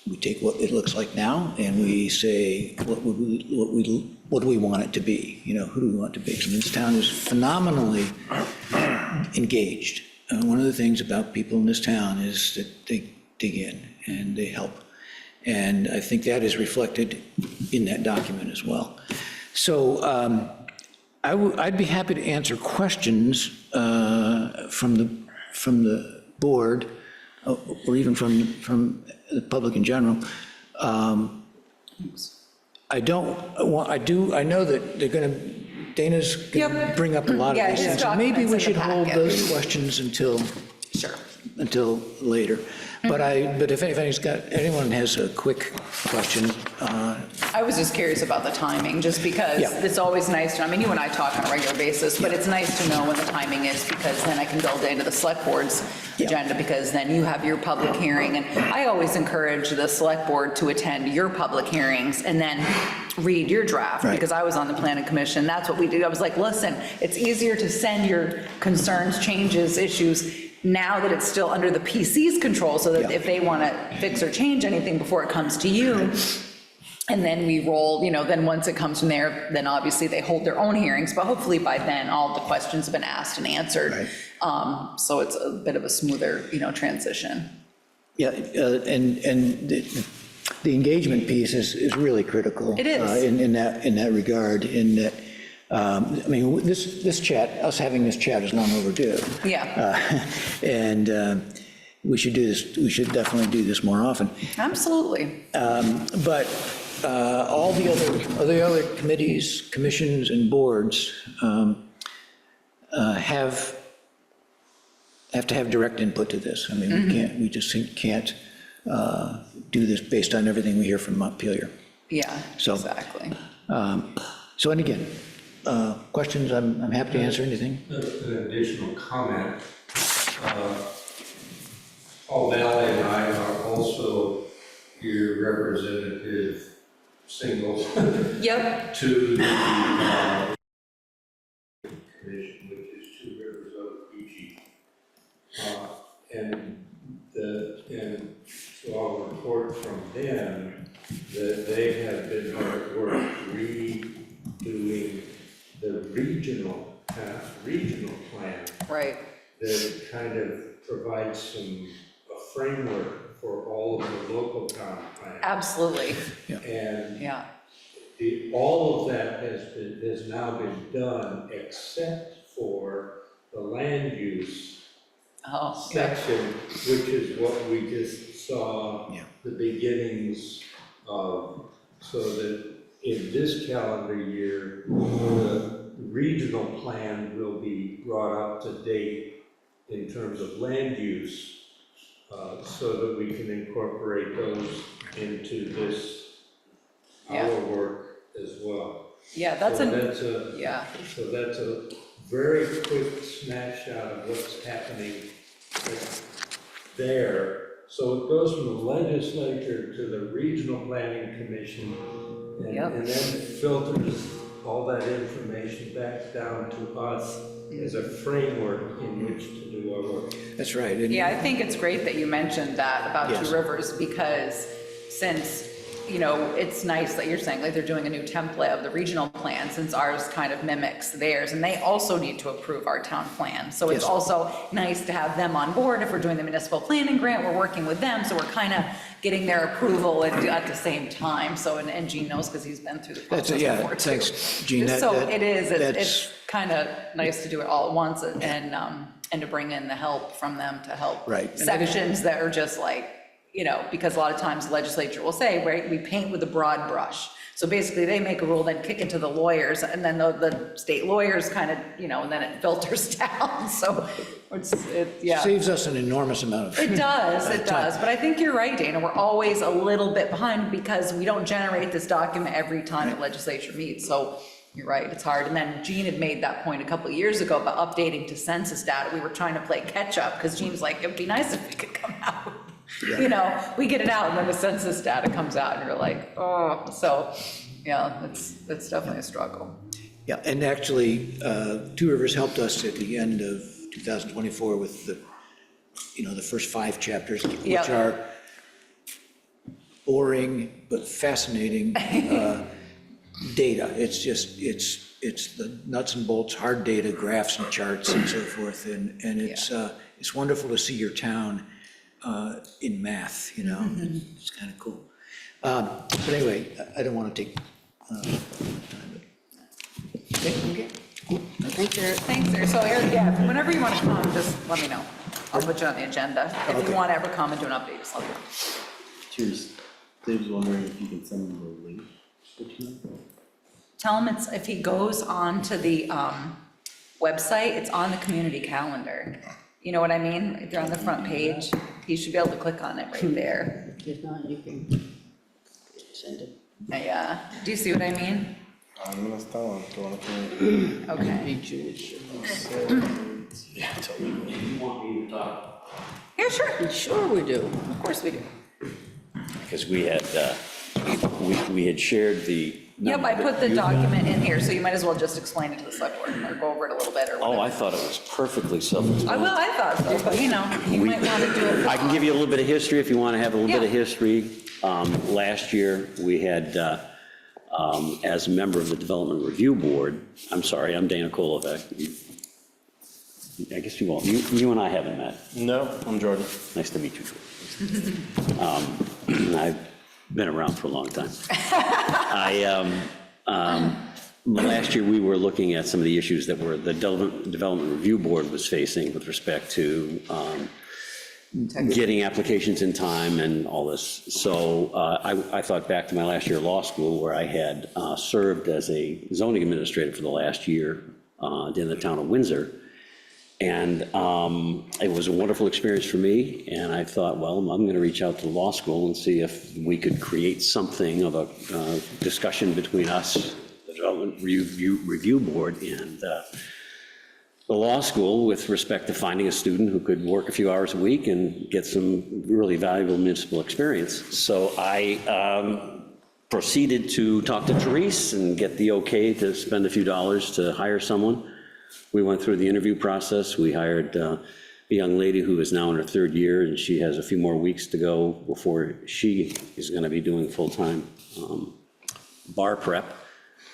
Speaker 11: we take what it looks like now and we say, what do we want it to be? Who do we want it to be? So this town is phenomenally engaged. One of the things about people in this town is that they dig in and they help. And I think that is reflected in that document as well. So I'd be happy to answer questions from the board, or even from the public in general. I know that they're going to, Dana's going to bring up a lot of these things. So maybe we should hold those questions until later. But if anyone has a quick question.
Speaker 3: I was just curious about the timing, just because it's always nice to, you and I talk on a regular basis, but it's nice to know when the timing is, because then I can build it into the select board's agenda, because then you have your public hearing. And I always encourage the select board to attend your public hearings and then read your draft, because I was on the planning commission. That's what we do. I was like, listen, it's easier to send your concerns, changes, issues now that it's still under the PC's control, so that if they want to fix or change anything before it comes to you, and then we roll, then once it comes from there, then obviously they hold their own hearings, but hopefully by then all the questions have been asked and answered. So it's a bit of a smoother, transition.
Speaker 11: Yeah, and the engagement piece is really critical.
Speaker 3: It is.
Speaker 11: In that regard, in that, this chat, us having this chat is long overdue.
Speaker 3: Yeah.
Speaker 11: And we should do this, we should definitely do this more often.
Speaker 3: Absolutely.
Speaker 11: But all the other committees, commissions, and boards have to have direct input to this. We just can't do this based on everything we hear from Montpelier.
Speaker 3: Yeah,
Speaker 11: So,
Speaker 3: exactly.
Speaker 11: And again, questions, I'm happy to answer anything.
Speaker 12: An additional comment. Paul Valley and I are also your representative single
Speaker 3: Yep.
Speaker 12: to the commission, which is 2 Rivers of Fiji. And so I'll report from them that they have been hard at work redoing the regional plan.
Speaker 3: Right.
Speaker 12: That kind of provides a framework for all of the local town plans.
Speaker 3: Absolutely,
Speaker 12: And
Speaker 3: yeah.
Speaker 12: all of that has now been done except for the land use
Speaker 3: Oh, good.
Speaker 12: section, which is what we just saw
Speaker 11: Yeah.
Speaker 12: the beginnings of, so that in this calendar year, the regional plan will be brought up to date in terms of land use, so that we can incorporate those into this,
Speaker 3: Yeah.
Speaker 12: our work as well.
Speaker 3: Yeah, that's
Speaker 12: So
Speaker 3: a, yeah,
Speaker 12: so that's a very quick snapshot of what's happening there. So it goes from the legislature to the regional planning commission,
Speaker 3: Yep.
Speaker 12: and then it filters all that information back down to us as a framework in which to do our work.
Speaker 11: That's right. And-
Speaker 3: yeah, I think it's great that you mentioned that about
Speaker 11: Yes.
Speaker 3: Two Rivers, because since, you know, it's nice that you're saying like they're doing a new template of the regional plan, since ours kind of mimics theirs, and they also need to approve our town plan. So it's
Speaker 11: Yes.
Speaker 3: also nice to have them on board. If we're doing the municipal planning grant, we're working with them, so we're kind of getting their approval at the same time. So, and Gene knows because he's been through the
Speaker 11: That's,
Speaker 3: process
Speaker 11: yeah,
Speaker 3: before too.
Speaker 11: thanks, Gene.
Speaker 3: So
Speaker 11: That-
Speaker 3: it is,
Speaker 11: that's-
Speaker 3: it's kind of nice to do it all at once and to bring in the help from them to help
Speaker 11: Right.
Speaker 3: sections that are just like, you know, because a lot of times the legislature will say, right, we paint with a broad brush. So basically they make a rule, then kick it to the lawyers, and then the state lawyers kind of, you know, and then it filters down. So yeah.
Speaker 11: Saves us an enormous amount of.
Speaker 3: It does. But I think you're right, Dana. We're always a little bit behind because we don't generate this document every time the legislature meets. So you're right, it's hard. And then Gene had made that point a couple of years ago about updating to census data. We were trying to play catch up because Gene's like, it'd be nice if we could come out. You know, we get it out and then the census data comes out and you're like, oh, so, yeah, it's definitely a struggle.
Speaker 11: Yeah, and actually, Two Rivers helped us at the end of 2024 with the, you know, the first 5 chapters, which
Speaker 3: Yep.
Speaker 11: are boring but fascinating data. It's just, it's the nuts and bolts, hard data, graphs and charts and so forth, and it's wonderful to see your town in math, you know, it's kind of cool. But anyway, I don't want to take time.
Speaker 3: Okay. Thanks, sir. So, Eric, yeah, whenever you want to come, just let me know. I'll put you on the agenda. If you
Speaker 11: Okay.
Speaker 3: want to ever come and do an update, just let me know.
Speaker 9: Cheers. Dave's wondering if you can send him the link.
Speaker 3: Tell him if he goes on to the website, it's on the community calendar. You know what I mean? If you're on the front page, he should be able to click on it right there.
Speaker 1: If not, you can send it.
Speaker 3: Yeah, do you see what I mean?
Speaker 2: I'm gonna tell him, go on the community.
Speaker 3: Okay.
Speaker 1: Pictures.
Speaker 9: Yeah, tell me. You want me to talk?
Speaker 3: Yeah, sure.
Speaker 1: Sure we do.
Speaker 3: Of course we do.
Speaker 13: Because we had, we had shared the.
Speaker 3: Yep, I put the document in here, so you might as well just explain it to the select board or go over it a little bit or
Speaker 13: Oh,
Speaker 3: whatever.
Speaker 13: I thought it was perfectly self-explanatory.
Speaker 3: Well, I thought so, but you know, you might want to do it.
Speaker 13: I can give you a little bit of history if you want to have a little bit of
Speaker 3: Yeah.
Speaker 13: history. Last year, we had, as a member of the Development Review Board, I'm sorry, I'm Dana Kolovec. I guess you won't, you and I haven't met.
Speaker 2: No, I'm Jordan.
Speaker 13: Nice to meet you. I've been around for a long time. Last year, we were looking at some of the issues that were the Development Review Board was facing with respect to getting applications in time and all this. So I thought back to my last year of law school, where I had served as a zoning administrator for the last year in the town of Windsor. And it was a wonderful experience for me, and I thought, well, I'm going to reach out to the law school and see if we could create something of a discussion between us, the Development Review Board, and the law school with respect to finding a student who could work a few hours a week and get some really valuable municipal experience. So I proceeded to talk to Therese and get the okay to spend a few dollars to hire someone. We went through the interview process. We hired a young lady who is now in her 3rd year, and she has a few more weeks to go before she is going to be doing full-time bar prep.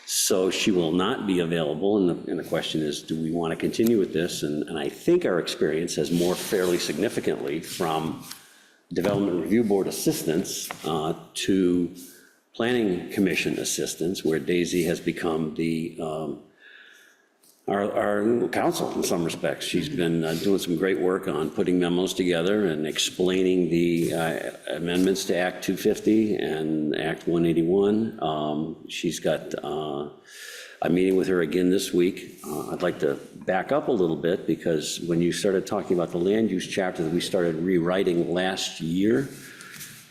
Speaker 13: So she will not be available, and the question is, do we want to continue with this? And I think our experience has morphed fairly significantly from Development Review Board assistants to Planning Commission assistants, where Daisy has become the our counsel in some respects. She's been doing some great work on putting memos together and explaining the amendments to Act 250 and Act 181. She's got a meeting with her again this week. I'd like to back up a little bit, because when you started talking about the land use chapter that we started rewriting last year,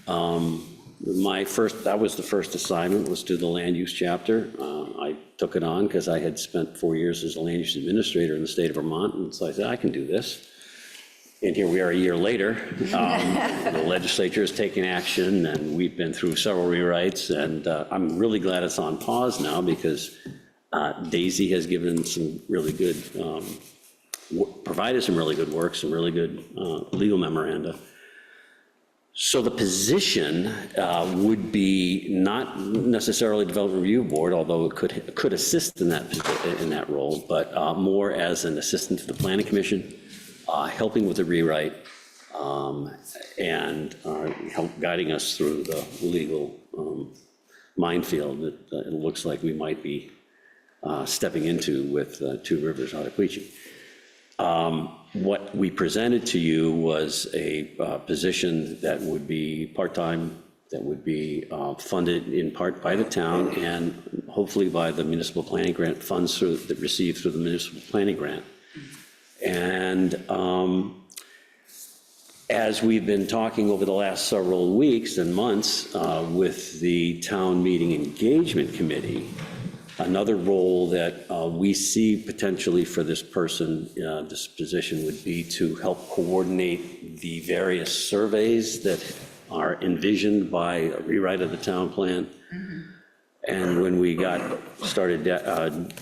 Speaker 13: that was the first assignment, was to the land use chapter. I took it on because I had spent 4 years as a land use administrator in the state of Vermont, and so I said, I can do this. And here we are a year later. The legislature has taken action, and we've been through several rewrites, and I'm really glad it's on pause now, because Daisy has given some really good, provided some really good work, some really good legal memoranda. So the position would be not necessarily Development Review Board, although it could assist in that role, but more as an assistant to the Planning Commission, helping with the rewrite, and help guiding us through the legal minefield that it looks like we might be stepping into with Two Rivers Ottaquechee. What we presented to you was a position that would be part-time, that would be funded in part by the town and hopefully by the municipal planning grant funds that received through the municipal planning grant. And as we've been talking over the last several weeks and months with the town meeting engagement committee, another role that we see potentially for this person, this position, would be to help coordinate the various surveys that are envisioned by a rewrite of the town plan. And when we started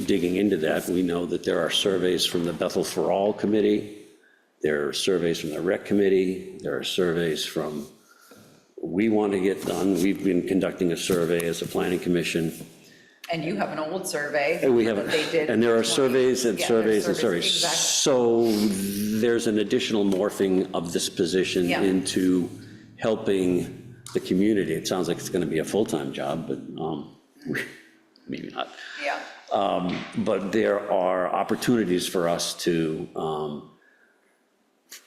Speaker 13: digging into that, we know that there are surveys from the Bethel for All Committee, there are surveys from the Rec Committee, there are surveys from We Want to Get Done. We've been conducting a survey as a planning commission.
Speaker 3: And you have an old survey.
Speaker 13: And we have,
Speaker 3: that they did.
Speaker 13: and there are surveys and
Speaker 3: Yeah,
Speaker 13: surveys and
Speaker 3: there's
Speaker 13: surveys.
Speaker 3: exactly.
Speaker 13: So there's an additional morphing of this position
Speaker 3: Yeah.
Speaker 13: into helping the community. It sounds like it's going to be a full-time job, but maybe not.
Speaker 3: Yeah.
Speaker 13: But there are opportunities for us to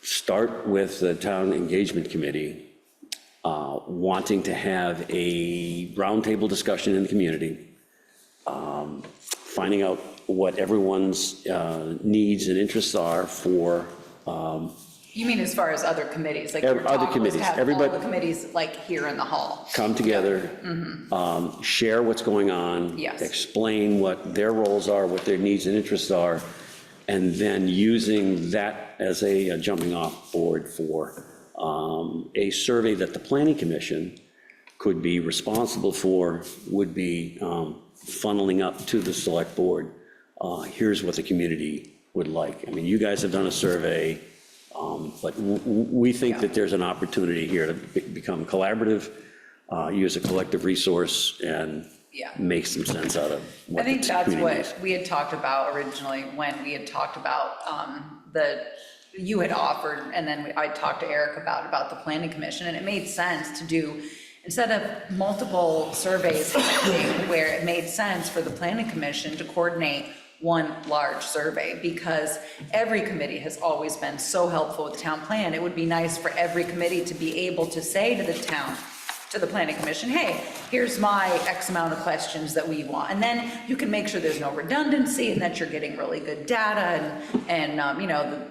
Speaker 13: start with the town engagement committee, wanting to have a roundtable discussion in the community, finding out what everyone's needs and interests are for.
Speaker 3: You mean as far as other committees? Like
Speaker 13: Other
Speaker 3: your talk was
Speaker 13: committees,
Speaker 3: to have all
Speaker 13: everybody-
Speaker 3: the committees like here in the hall?
Speaker 13: Come together, share what's going on.
Speaker 3: Yes.
Speaker 13: Explain what their roles are, what their needs and interests are, and then using that as a jumping off board for a survey that the Planning Commission could be responsible for, would be funneling up to the select board. Here's what the community would like. I mean, you guys have done a survey, but we think that there's an opportunity here to become collaborative, use a collective resource, and
Speaker 3: Yeah.
Speaker 13: make some sense out of what
Speaker 3: I
Speaker 13: the
Speaker 3: think that's
Speaker 13: community needs.
Speaker 3: what we had talked about originally when we had talked about you had offered, and then I talked to Eric about the planning commission, and it made sense to do, instead of multiple surveys happening, where it made sense for the planning commission to coordinate one large survey, because every committee has always been so helpful with the town plan. It would be nice for every committee to be able to say to the town, to the planning commission, hey, here's my X amount of questions that we want. And then you can make sure there's no redundancy and that you're getting really good data, and you know,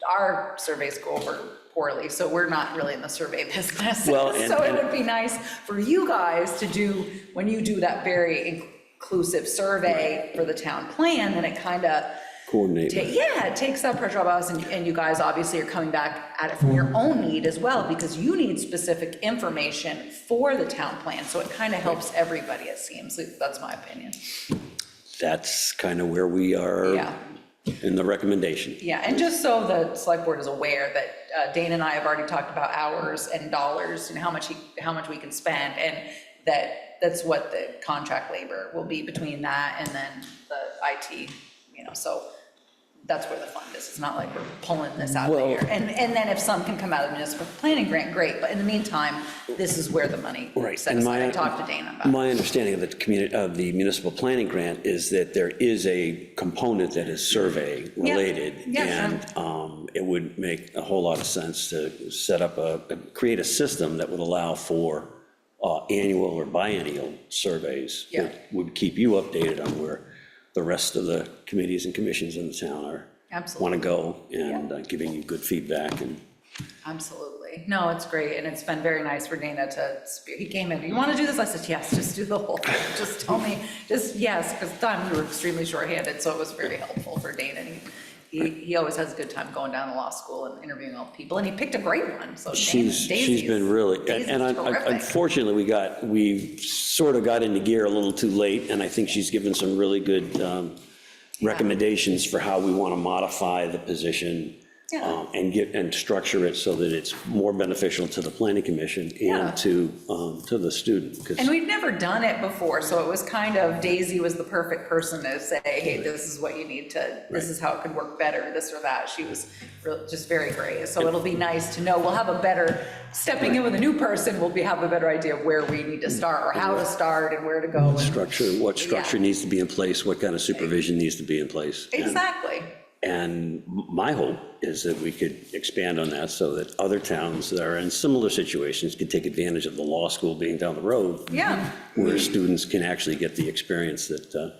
Speaker 3: our surveys go over poorly, so we're not really in the survey business.
Speaker 13: Well,
Speaker 3: So it would be nice for you guys to do, when you do that very inclusive survey for the town plan, then it kind of
Speaker 13: Coordinate.
Speaker 3: it takes that pressure off us, and you guys obviously are coming back at it from your own need as well, because you need specific information for the town plan, so it kind of helps everybody, it seems. That's my opinion.
Speaker 13: That's kind of where we are
Speaker 3: Yeah.
Speaker 13: in the recommendation.
Speaker 3: Yeah, and just so the select board is aware that Dana and I have already talked about hours and dollars and how much we can spend, and that's what the contract labor will be between that and then the IT, you know, so that's where the fund is. It's not like we're pulling this out of the
Speaker 13: Well-
Speaker 3: air. And then if some can come out of the municipal planning grant, great, but in the meantime, this is where the money
Speaker 13: Right.
Speaker 3: set
Speaker 13: And
Speaker 3: aside. I
Speaker 13: my-
Speaker 3: talked to Dana about it.
Speaker 13: My understanding of the community, of the municipal planning grant is that there is a component that is survey related.
Speaker 3: Yeah,
Speaker 13: And it would make a whole lot of sense to set up create a system that would allow for annual or biennial surveys.
Speaker 3: Yeah.
Speaker 13: That would keep you updated on where the rest of the committees and commissions in the town want
Speaker 3: Absolutely.
Speaker 13: to go, and giving you good feedback. And
Speaker 3: Absolutely. No, it's great, and it's been very nice for Dana to, he came in, you want to do this? I said, yes, just do the whole thing. Just tell me, just yes, because at the time we were extremely shorthanded, so it was very helpful for Dana. And he always has a good time going down to law school and interviewing all the people, and he picked a great one, so
Speaker 13: she's been really, and
Speaker 3: terrific.
Speaker 13: unfortunately, we sort of got into gear a little too late, and I think she's given some really good recommendations for how we want to modify the position.
Speaker 3: Yeah.
Speaker 13: And structure it so that it's more beneficial to the planning commission
Speaker 3: Yeah.
Speaker 13: and to the student. 'Cause-
Speaker 3: And we'd never done it before, so it was kind of, Daisy was the perfect person to say, hey, this is what you need to, this is how it could work better, this or that. She was just very great. So it'll be nice to know, we'll have a better, stepping in with a new person, we'll have a better idea of where we need to start, or how to start, and where to go. and-
Speaker 13: what structure needs to be in place, what kind of supervision needs to be in place.
Speaker 3: Exactly.
Speaker 13: And my hope is that we could expand on that so that other towns that are in similar situations could take advantage of the law school being down the road.
Speaker 3: Yeah.
Speaker 13: Where students can actually get the experience that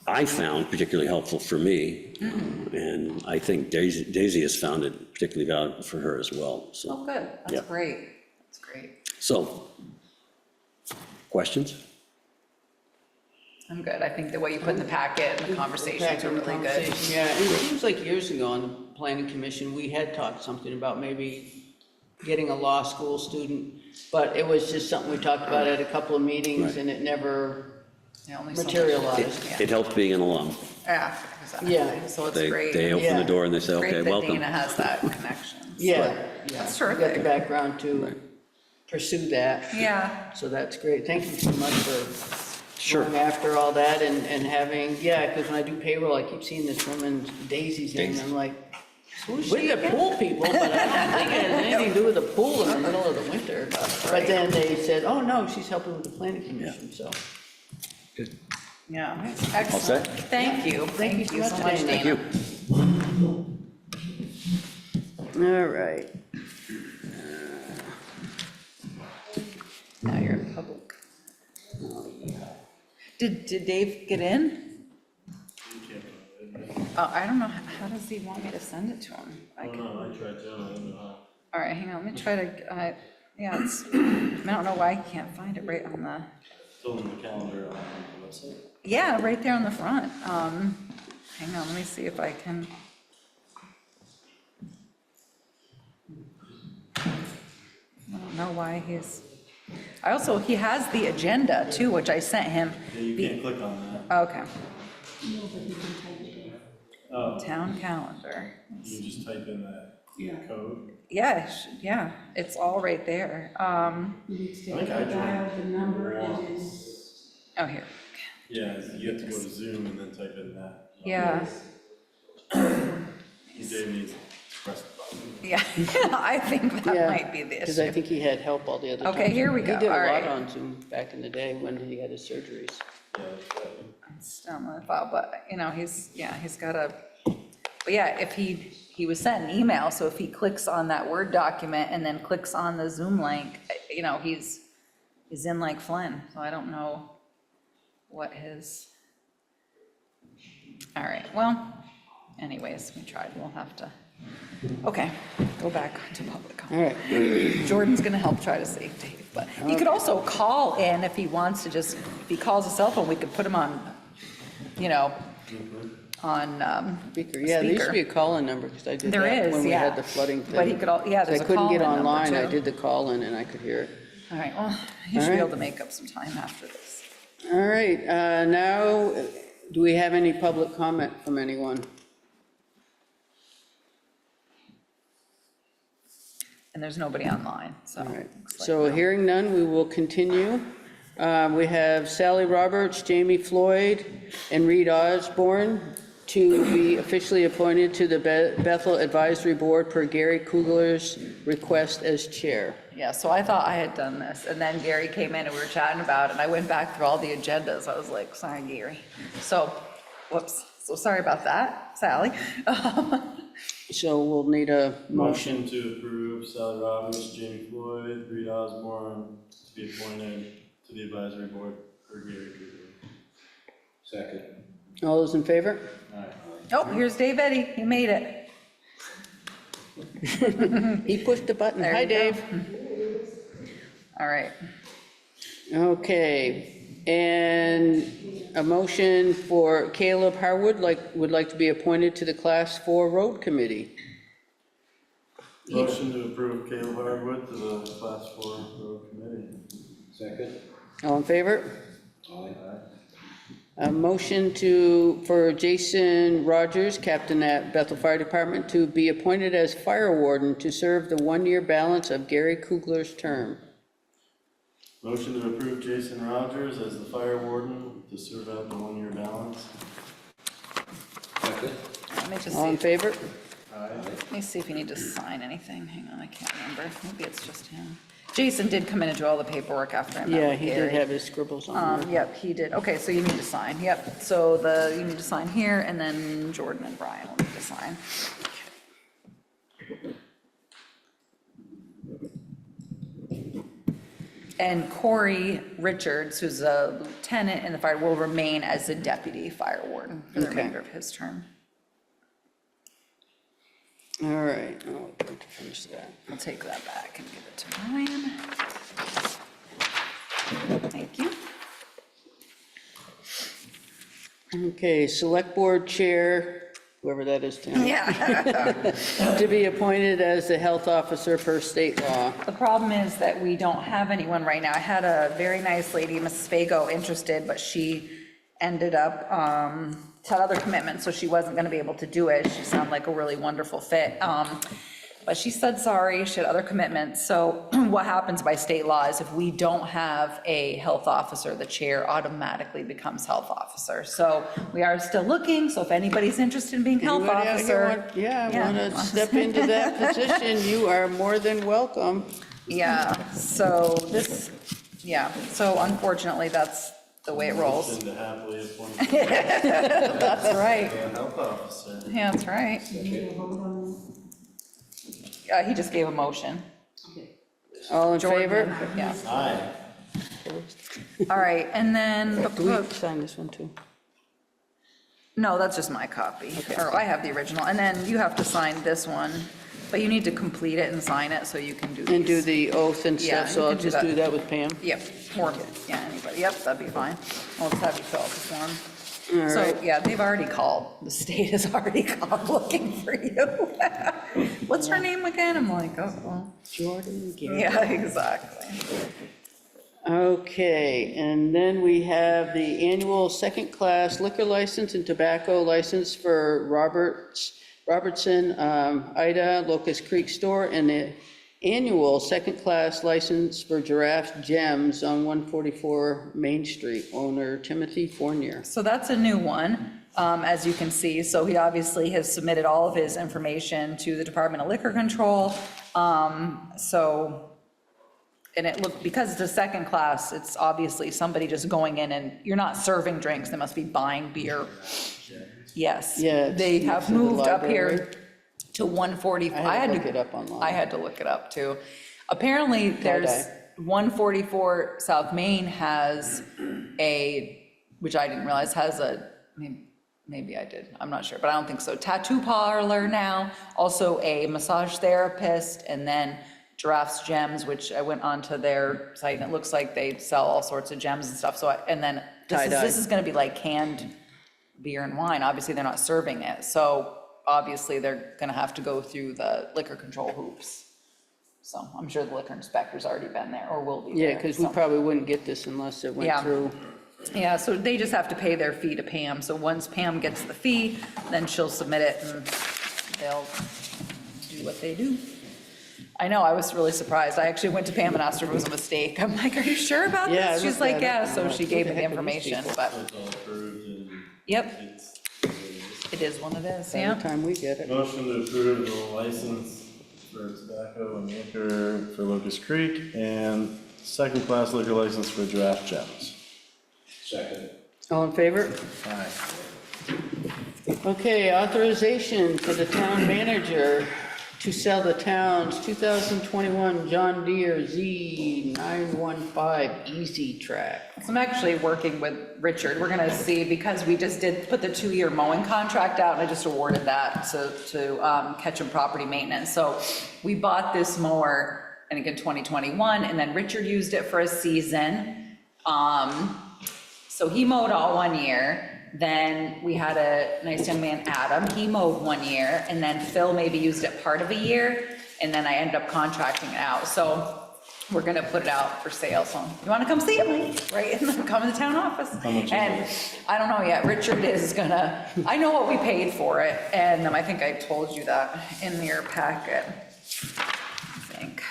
Speaker 13: I found particularly helpful for me. And I think Daisy has found it particularly valuable for her as well, so.
Speaker 3: Oh, good, that's
Speaker 13: Yeah.
Speaker 3: great, that's great.
Speaker 13: So, questions?
Speaker 3: I'm good, I think the way you put in the packet and the conversations are really good.
Speaker 1: Conversation, yeah, and it seems like years ago on the planning commission, we had talked something about maybe getting a law school student, but it was just something we talked about at a couple of meetings,
Speaker 13: Right.
Speaker 1: and it never
Speaker 3: Yeah, only so much-
Speaker 1: materialized.
Speaker 3: Yeah.
Speaker 13: It helps being an alum.
Speaker 3: Yeah, exactly,
Speaker 1: Yeah.
Speaker 3: so it's
Speaker 13: They
Speaker 3: great.
Speaker 13: open
Speaker 1: Yeah.
Speaker 13: the door and they say,
Speaker 3: Great
Speaker 13: okay,
Speaker 3: that
Speaker 13: welcome.
Speaker 3: Dana has that connection.
Speaker 1: Yeah,
Speaker 3: That's
Speaker 1: got the
Speaker 3: terrific.
Speaker 1: background to pursue that,
Speaker 3: Yeah,
Speaker 1: so that's great. Thank you so much for
Speaker 13: Sure.
Speaker 1: going after all that and having, yeah, because when I do payroll, I keep seeing this woman, Daisy's name, and I'm like, we're the pool people, but I don't think it has anything to do with the pool in the middle of the winter. But then they said, oh, no, she's helping with the planning commission, so.
Speaker 3: yeah,
Speaker 13: set?
Speaker 3: excellent. Thank you so much,
Speaker 1: Dana.
Speaker 3: Dana.
Speaker 1: All right.
Speaker 3: Now you're in public. Did Dave get in? Oh, I don't know, how does he want me to send it to him?
Speaker 9: I tried to, I don't know how.
Speaker 3: All right, hang on, let me try to, yeah, it's, I don't know why I can't find it right on the,
Speaker 9: Still in the calendar on the website.
Speaker 3: yeah, right there on the front. Hang on, let me see if I can. I don't know why he has the agenda too, which I sent him.
Speaker 9: Yeah, you can't click on that.
Speaker 3: Okay.
Speaker 9: Oh,
Speaker 3: Town calendar.
Speaker 9: you just type in that code.
Speaker 3: Yeah, yeah, it's all right there.
Speaker 9: I think I joined.
Speaker 3: Oh, here.
Speaker 9: Yeah, you have to go to Zoom and then type in that.
Speaker 3: Yeah,
Speaker 9: He gave me his express button.
Speaker 3: yeah, I think that
Speaker 1: Yeah,
Speaker 3: might be the
Speaker 1: Because I
Speaker 3: issue.
Speaker 1: think he had help all the other times.
Speaker 3: Okay, here we go.
Speaker 1: He did
Speaker 3: All
Speaker 1: a lot
Speaker 3: right.
Speaker 1: on Zoom back in the day when he had his surgeries.
Speaker 9: Yeah, that's right.
Speaker 3: It's down the file, but, he's got a, but yeah, if he was sent an email, so if he clicks on that Word document and then clicks on the Zoom link, he's in like Flynn, so I don't know what his, all right, well, anyways, we tried, we'll have to, okay, go back to public comment.
Speaker 1: All right.
Speaker 3: Jordan's gonna help try to save Dave, but he could also call in if he wants to just, if he calls a cell phone, we could put him on, on,
Speaker 1: Speaker, yeah, there used to be a call-in number, because I did
Speaker 3: There
Speaker 1: that
Speaker 3: is,
Speaker 1: when we
Speaker 3: yeah.
Speaker 1: had the flooding thing.
Speaker 3: But he could yeah, there's a
Speaker 1: I couldn't get
Speaker 3: call-in number,
Speaker 1: online, I
Speaker 3: too.
Speaker 1: did the call-in and I could hear it.
Speaker 3: all right, well, you
Speaker 1: All
Speaker 3: should be
Speaker 1: right.
Speaker 3: able to make up some time after this.
Speaker 1: All right, now, do we have any public comment from anyone?
Speaker 3: And there's nobody online, so.
Speaker 1: All right,
Speaker 3: looks like
Speaker 1: so
Speaker 3: no.
Speaker 1: hearing none, we will continue. We have Sally Roberts, Jamie Floyd, and Reed Osborne to be officially appointed to the Bethel Advisory Board per Gary Kugler's request as chair.
Speaker 3: Yeah, so I thought I had done this, and then Gary came in and we were chatting about it, and I went back through all the agendas. I was like, sorry, Gary. So, whoops, so sorry about that, Sally.
Speaker 1: So we'll need a motion.
Speaker 9: Motion to approve Sally Roberts, Jamie Floyd, Reed Osborne to be appointed to the advisory board for Gary Kugler.
Speaker 12: Second.
Speaker 1: All those in favor?
Speaker 3: Oh, here's Dave Eddy, he made it.
Speaker 1: He pushed the button.
Speaker 3: There
Speaker 1: Hi,
Speaker 3: you go.
Speaker 1: Dave.
Speaker 3: All right,
Speaker 1: Okay, and a motion for Caleb Harwood, would like to be appointed to the Class 4 Road Committee.
Speaker 9: Motion to approve Caleb Hardwood to the class 4 road committee.
Speaker 12: Second.
Speaker 1: All in favor?
Speaker 12: Aye.
Speaker 1: A motion for Jason Rogers, captain at Bethel Fire Department, to be appointed as fire warden to serve the one-year balance of Gary Kugler's term.
Speaker 9: Motion to approve Jason Rogers as the fire warden to serve out the one-year balance.
Speaker 12: Second.
Speaker 3: let me just
Speaker 1: All in
Speaker 3: see,
Speaker 1: favor?
Speaker 3: let me see if you need to sign anything. Hang on, I can't remember. Maybe it's just him. Jason did come in and do all the paperwork after I met
Speaker 1: Yeah,
Speaker 3: with
Speaker 1: he did
Speaker 3: Gary.
Speaker 1: have his scribbles on there.
Speaker 3: Yep, he did. Okay, so you need to sign. Yep, so you need to sign here, and then Jordan and Brian will need to sign. And Corey Richards, who's a lieutenant in the fire, will remain as the deputy fire warden for the
Speaker 1: Okay.
Speaker 3: remainder of his term.
Speaker 1: All right, I'll wait to finish that.
Speaker 3: I'll take that back and give it to Brian. Thank you.
Speaker 1: Okay, Select Board Chair, whoever that is, Tim.
Speaker 3: Yeah.
Speaker 1: To be appointed as the health officer per state law.
Speaker 3: The problem is that we don't have anyone right now. I had a very nice lady, Mrs. Fago, interested, but she ended up, had other commitments, so she wasn't gonna be able to do it. She sounded like a really wonderful fit. But she said sorry, she had other commitments. So what happens by state law is if we don't have a health officer, the chair automatically becomes health officer. So we are still looking, so if anybody's interested in being health
Speaker 1: Anybody out here
Speaker 3: officer.
Speaker 1: want to step into that position, you are more than welcome.
Speaker 3: Yeah, so so unfortunately, that's the way it rolls.
Speaker 9: Motion to happily appoint
Speaker 3: That's right,
Speaker 9: the health officer.
Speaker 3: yeah, that's right. He just gave a motion.
Speaker 1: All in favor?
Speaker 3: Jordan, yeah.
Speaker 9: Aye.
Speaker 3: All right, and then,
Speaker 1: Do we sign this one too?
Speaker 3: no, that's just my copy, or I have the original, and then you have to sign this one, but you need to complete it and sign it so you can do these.
Speaker 1: And do the oath and
Speaker 3: Yeah,
Speaker 1: stuff,
Speaker 3: you
Speaker 1: so I'll
Speaker 3: can do
Speaker 1: just
Speaker 3: that.
Speaker 1: do that with Pam.
Speaker 3: Yep, or, yeah, anybody, yep, that'd be fine. I'll just have you fill out the form.
Speaker 1: All
Speaker 3: So,
Speaker 1: right.
Speaker 3: yeah, they've already called, the state has already called looking for you. What's her name again? I'm like, oh, well,
Speaker 1: Jordan Gary.
Speaker 3: yeah, exactly.
Speaker 1: Okay, and then we have the annual second-class liquor license and tobacco license for Robertson, Ida, Locust Creek Store, and the annual second-class license for Giraffe Gems on 144 Main Street, owner Timothy Fournier.
Speaker 3: So that's a new one, as you can see. So he obviously has submitted all of his information to the Department of Liquor Control. And it looked, because it's a second class, it's obviously somebody just going in and you're not serving drinks, they must be buying beer. Yes.
Speaker 1: Yeah, it's
Speaker 3: They have
Speaker 1: next to the
Speaker 3: moved up
Speaker 1: library.
Speaker 3: here to 140.
Speaker 1: I had to look it up online.
Speaker 3: I had to look it up too. Apparently, there's
Speaker 1: Tie-dye.
Speaker 3: 144 South Main has which I didn't realize, has maybe I did, I'm not sure, but I don't think so. Tattoo parlor now, also a massage therapist, and then Giraffe's Gems, which I went onto their site, and it looks like they sell all sorts of gems and stuff. So, and then
Speaker 1: Tie-dye.
Speaker 3: this is gonna be like canned beer and wine. Obviously, they're not serving it. So obviously, they're gonna have to go through the liquor control hoops. So I'm sure the liquor inspector's already been there or will be there.
Speaker 1: Yeah, because we
Speaker 3: so.
Speaker 1: probably wouldn't get this unless it went
Speaker 3: Yeah.
Speaker 1: through.
Speaker 3: Yeah, so they just have to pay their fee to Pam. So once Pam gets the fee, then she'll submit it and they'll do what they do. I know, I was really surprised. I actually went to Pam and asked her if it was a mistake. I'm like, are you sure about
Speaker 1: Yeah, I
Speaker 3: this? She's
Speaker 1: looked
Speaker 3: like,
Speaker 1: at it.
Speaker 3: yeah,
Speaker 1: I'm
Speaker 3: so
Speaker 1: like,
Speaker 3: she
Speaker 1: who
Speaker 3: gave
Speaker 1: the
Speaker 3: me the
Speaker 1: heck are these
Speaker 3: information,
Speaker 1: people?
Speaker 3: but,
Speaker 9: It's all approved and
Speaker 3: yep,
Speaker 9: it's
Speaker 3: It is what it is,
Speaker 1: by
Speaker 3: yeah.
Speaker 1: the time we get it.
Speaker 9: Motion to approve the license for tobacco and liquor for Locust Creek and second-class liquor license for Draft Gems.
Speaker 12: Second.
Speaker 1: All in favor?
Speaker 9: Aye.
Speaker 1: Okay, authorization for the town manager to sell the town's 2021 John Deere Z915 Easy Track.
Speaker 3: So I'm actually working with Richard. We're gonna see, because we just did put the 2-year mowing contract out, and I just awarded that to Ketchum Property Maintenance. So we bought this mower, I think in 2021, and then Richard used it for a season. So he mowed all 1 year. Then we had a nice young man, Adam, he mowed 1 year, and then Phil maybe used it part of a year, and then I ended up contracting it out. So we're gonna put it out for sale, so if you wanna come see it, Mike, right, and then come to the town office.
Speaker 9: How much is
Speaker 3: And I don't know yet, Richard is gonna, I know what we paid for it, and I think I told you that in your packet, I think.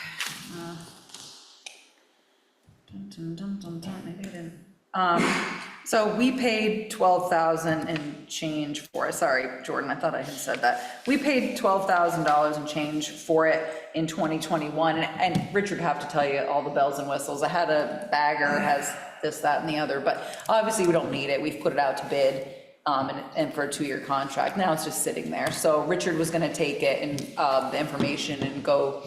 Speaker 3: Maybe I didn't. So we paid 12,000 and change for it. Sorry, Jordan, I thought I had said that. We paid $12,000 and change for it in 2021, and Richard have to tell you all the bells and whistles. I had a bagger, has this, that, and the other, but obviously we don't need it. We've put it out to bid, and for a 2-year contract. Now it's just sitting there. So Richard was gonna take it and the information and go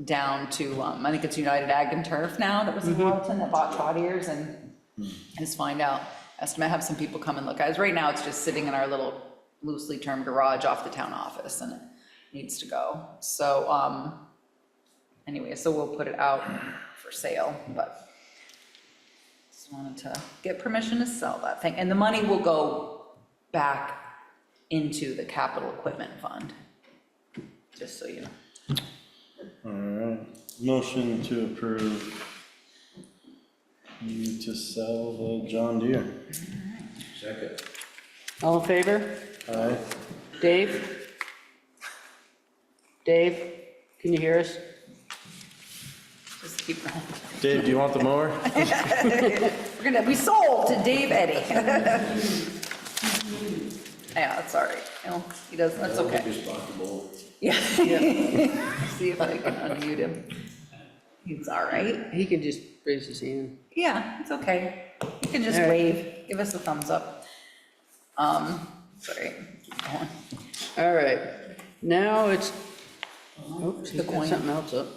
Speaker 3: down to, I think it's United Ag and Turf now, that was in Walton, that bought Todd ears, and just find out, estimate, have some people come and look. As right now, it's just sitting in our little loosely termed garage off the town office, and it needs to go. So, anyway, so we'll put it out for sale, but just wanted to get permission to sell that thing. And the money will go back into the capital equipment fund, just so you know.
Speaker 9: All right, motion to approve you to sell the John Deere.
Speaker 12: Second.
Speaker 1: All in favor?
Speaker 9: Aye.
Speaker 1: Dave? Dave, can you hear us?
Speaker 3: Just keep going.
Speaker 9: Dave, do you want the mower?
Speaker 3: We sold to Dave Eddy. Yeah, that's all right. No, he does, that's okay.
Speaker 12: Responsible.
Speaker 3: Yeah. See if I can unmute him. He's all right.
Speaker 1: He can just raise his hand.
Speaker 3: Yeah, it's okay. You can just
Speaker 1: All right.
Speaker 3: wave, give us a thumbs up. Sorry, keep going.
Speaker 1: All right, now it's, oops, he
Speaker 3: The
Speaker 1: got
Speaker 3: coin.
Speaker 1: something else up.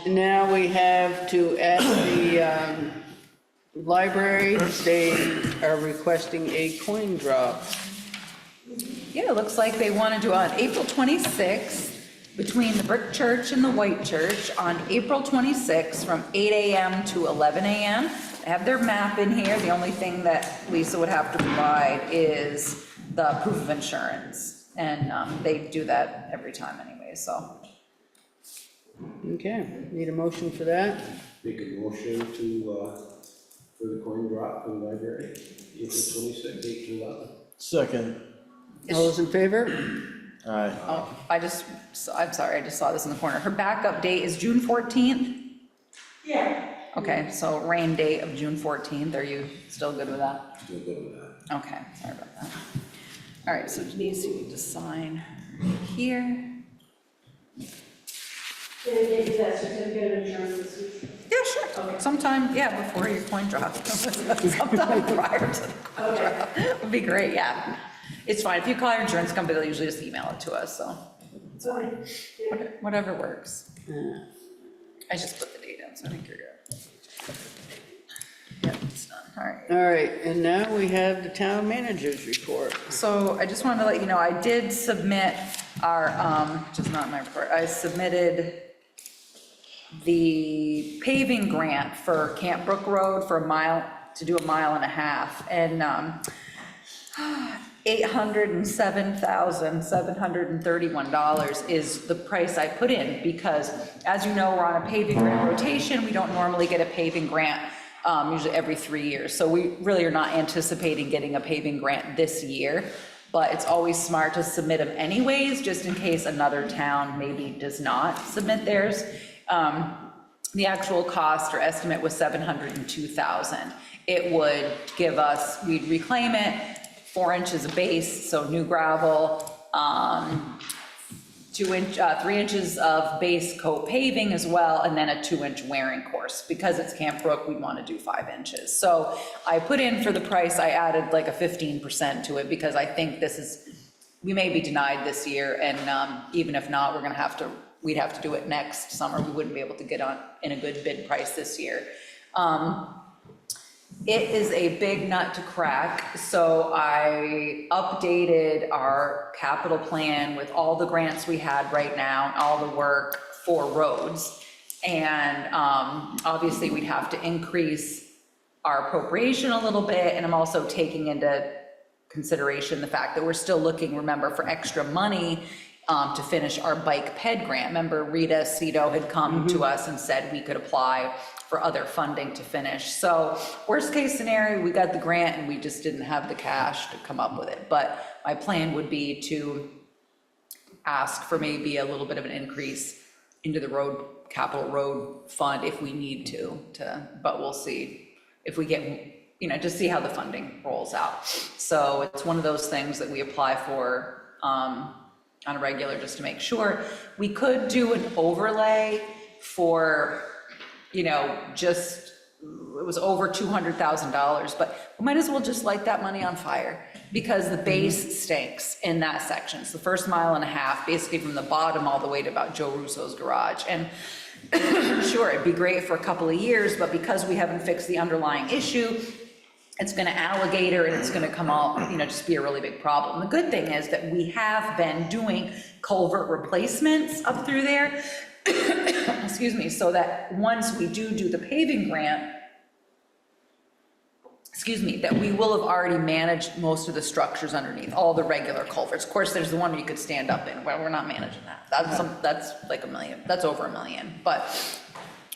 Speaker 1: Now we have to add the library, they are requesting a coin drop.
Speaker 3: Yeah, it looks like they want to do on April 26th, between the Brick Church and the White Church, on April 26th, from 8 a.m. to 11 a.m. They have their map in here. The only thing that Lisa would have to provide is the proof of insurance. And they do that every time anyway, so.
Speaker 1: Okay, need a motion for that?
Speaker 12: Make a motion to, for the coin drop in the library, April 26th, 8 to 11.
Speaker 9: Second.
Speaker 1: All those in favor?
Speaker 9: Aye.
Speaker 3: Oh, I'm sorry, I just saw this in the corner. Her backup date is June 14th?
Speaker 4: Yeah.
Speaker 3: Okay, so rain date of June 14th. Are you still good with that?
Speaker 12: Still good with that.
Speaker 3: Okay, sorry about that. All right, so Denise, you need to sign here.
Speaker 4: Did they give you that certificate of insurance this week?
Speaker 3: Yeah, sure. Sometime, yeah, before your coin drop. Sometime prior to the coin drop. Would be great, yeah. It's fine. If you call your insurance company, they'll usually just email it to us, so it's fine. Whatever works. I just put the date in, so I think you're good. Yeah, it's done. All right.
Speaker 1: All right, and now we have the town manager's report.
Speaker 3: So I just wanted to let you know, I did submit our, just not my report, I submitted the paving grant for Camp Brook Road for a mile, to do a mile and a half, and $807,731 is the price I put in, because as you know, we're on a paving grant rotation. We don't normally get a paving grant, usually every 3 years. So we really are not anticipating getting a paving grant this year, but it's always smart to submit them anyways, just in case another town maybe does not submit theirs. The actual cost or estimate was $702,000. It would give us, we'd reclaim it, 4 inches of base, so new gravel, 3 inches of base coat paving as well, and then a 2-inch wearing course. Because it's Camp Brook, we want to do 5 inches. So I put in for the price, I added like a 15% to it, because I think we may be denied this year, and even if not, we'd have to do it next summer. We wouldn't be able to get on in a good bid price this year. It is a big nut to crack, so I updated our capital plan with all the grants we had right now, all the work for roads. And obviously, we'd have to increase our appropriation a little bit, and I'm also taking into consideration the fact that we're still looking, remember, for extra money to finish our bike ped grant. Remember, Rita Cito had come to us and said we could apply for other funding to finish. So worst case scenario, we got the grant and we just didn't have the cash to come up with it. But my plan would be to ask for maybe a little bit of an increase into the capital road fund if we need to, but we'll see if we get, just see how the funding rolls out. So it's one of those things that we apply for on a regular, just to make sure. We could do an overlay for, just, it was over $200,000, but we might as well just light that money on fire, because the base stinks in that section. It's the first 1.5 miles, basically from the bottom all the way to about Joe Russo's garage. And sure, it'd be great for a couple of years, but because we haven't fixed the underlying issue, it's gonna alligator and it's gonna come all, just be a really big problem. The good thing is that we have been doing culvert replacements up through there, excuse me, so that once we do the paving grant, that we will have already managed most of the structures underneath, all the regular culverts. Of course, there's the one where you could stand up in. Well, we're not managing that. That's like $1 million, that's over $1 million. But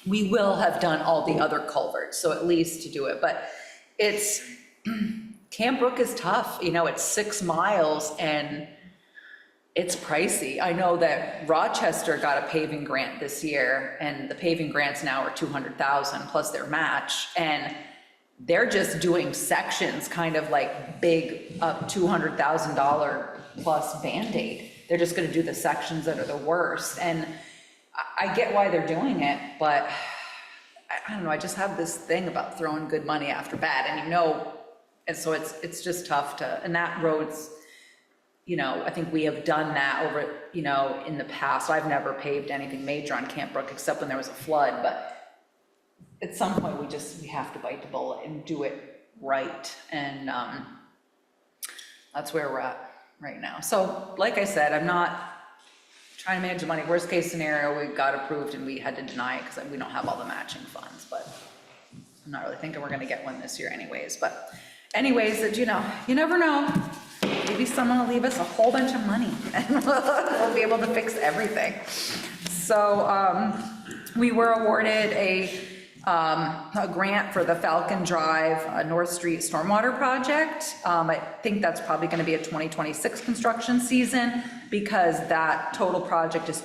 Speaker 3: we will have done all the other culverts, so at least to do it. But Camp Brook is tough, it's 6 miles and it's pricey. I know that Rochester got a paving grant this year, and the paving grants now are $200,000 plus their match, and they're just doing sections, kind of like big up $200,000 plus Band-Aid. They're just gonna do the sections that are the worst, and I get why they're doing it, but I don't know, I just have this thing about throwing good money after bad, and so it's just tough and that road's, I think we have done that over, in the past. I've never paved anything major on Camp Brook except when there was a flood, but at some point we have to bite the bullet and do it right, and that's where we're at right now. So like I said, I'm not trying to manage the money. Worst case scenario, we got approved and we had to deny it because we don't have all the matching funds, but I'm not really thinking we're gonna get one this year anyways. But anyways, that you never know. Maybe someone will leave us a whole bunch of money and we'll be able to fix everything. So we were awarded a grant for the Falcon Drive North Street Stormwater Project. I think that's probably going to be a 2026 construction season, because that total project is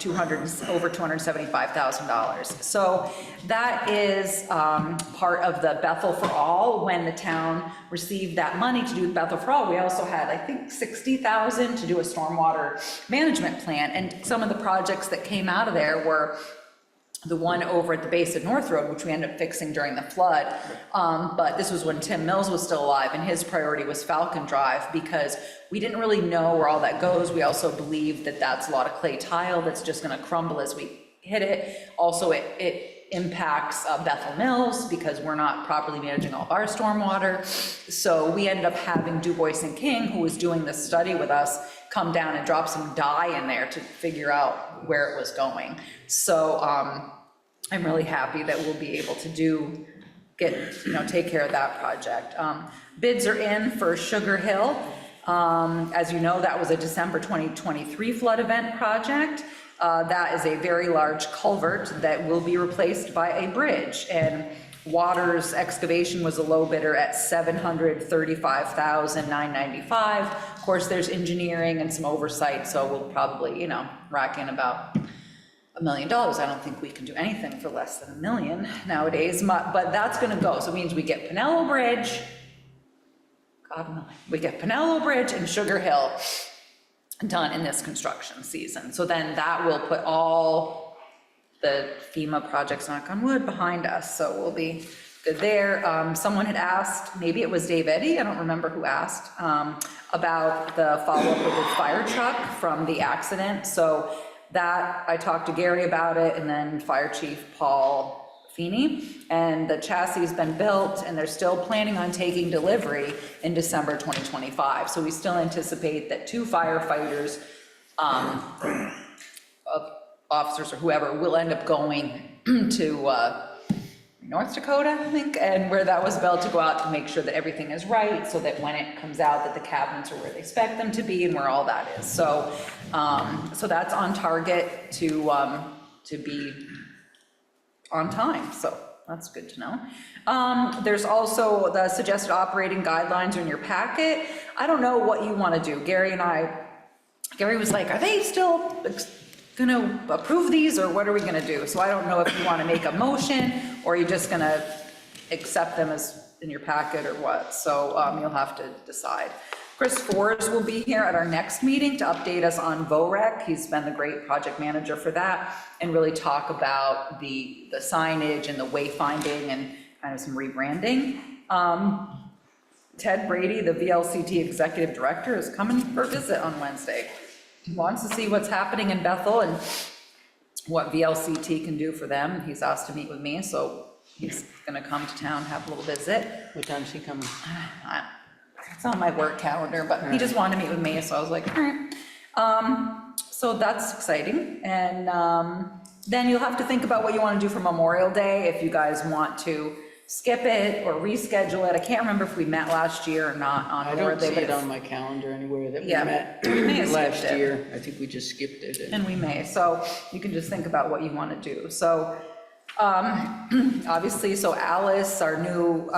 Speaker 3: over $275,000. So that is part of the Bethel for All. When the town received that money to do Bethel for All, we also had, I think, $60,000 to do a stormwater management plan. And some of the projects that came out of there were the one over at the base of North Road, which we ended up fixing during the flood. But this was when Tim Mills was still alive, and his priority was Falcon Drive, because we didn't really know where all that goes. We also believe that that's a lot of clay tile that's just gonna crumble as we hit it. Also, it impacts Bethel Mills, because we're not properly managing all of our stormwater. So we ended up having Du Bois and King, who was doing this study with us, come down and drop some dye in there to figure out where it was going. So I'm really happy that we'll be able to take care of that project. Bids are in for Sugar Hill. As you know, that was a December 2023 flood event project. That is a very large culvert that will be replaced by a bridge, and Waters Excavation was a low bidder at $735,995. Of course, there's engineering and some oversight, so we'll probably, rack in about $1 million. I don't think we can do anything for less than $1 million nowadays, but that's gonna go. So it means we get Pinello Bridge, God willing, we get Pinello Bridge and Sugar Hill done in this construction season. So then that will put all the FEMA projects, knock on wood, behind us, so we'll be good there. Someone had asked, maybe it was Dave Eddy, I don't remember who asked, about the follow-up with the fire truck from the accident. So that, I talked to Gary about it, and then Fire Chief Paul Feeney, and the chassis has been built, and they're still planning on taking delivery in December 2025. So we still anticipate that 2 firefighters, officers or whoever, will end up going to North Dakota, I think, and where that was built, to go out to make sure that everything is right, so that when it comes out, that the cabinets are where they expect them to be and where all that is. So, so that's on target to be on time, so that's good to know. There's also the suggested operating guidelines in your packet. I don't know what you want to do. Gary was like, are they still gonna approve these, or what are we gonna do? So I don't know if you want to make a motion, or you're just gonna accept them as in your packet or what. So you'll have to decide. Chris Forrest will be here at our next meeting to update us on VOREC. He's been the great project manager for that, and really talk about the signage and the wayfinding and kind of some rebranding. Ted Brady, the VLCT executive director, is coming for a visit on Wednesday. He wants to see what's happening in Bethel and what VLCT can do for them. He's asked to meet with me, so he's gonna come to town, have a little visit.
Speaker 1: What time's he coming?
Speaker 3: It's on my work calendar, but he just wanted to meet with me, so I was like, all right. So that's exciting. And then you'll have to think about what you want to do for Memorial Day, if you guys want to skip it or reschedule it. I can't remember if we met last year or not on
Speaker 1: I
Speaker 3: Memorial
Speaker 1: don't
Speaker 3: Day.
Speaker 1: see
Speaker 3: but
Speaker 1: it on my calendar anywhere that we
Speaker 3: Yeah,
Speaker 1: met
Speaker 3: we may have
Speaker 1: last
Speaker 3: skipped it.
Speaker 1: year. I think we just skipped it.
Speaker 3: And we may, so you can just think about what you want to do. So, obviously, so Alice, our new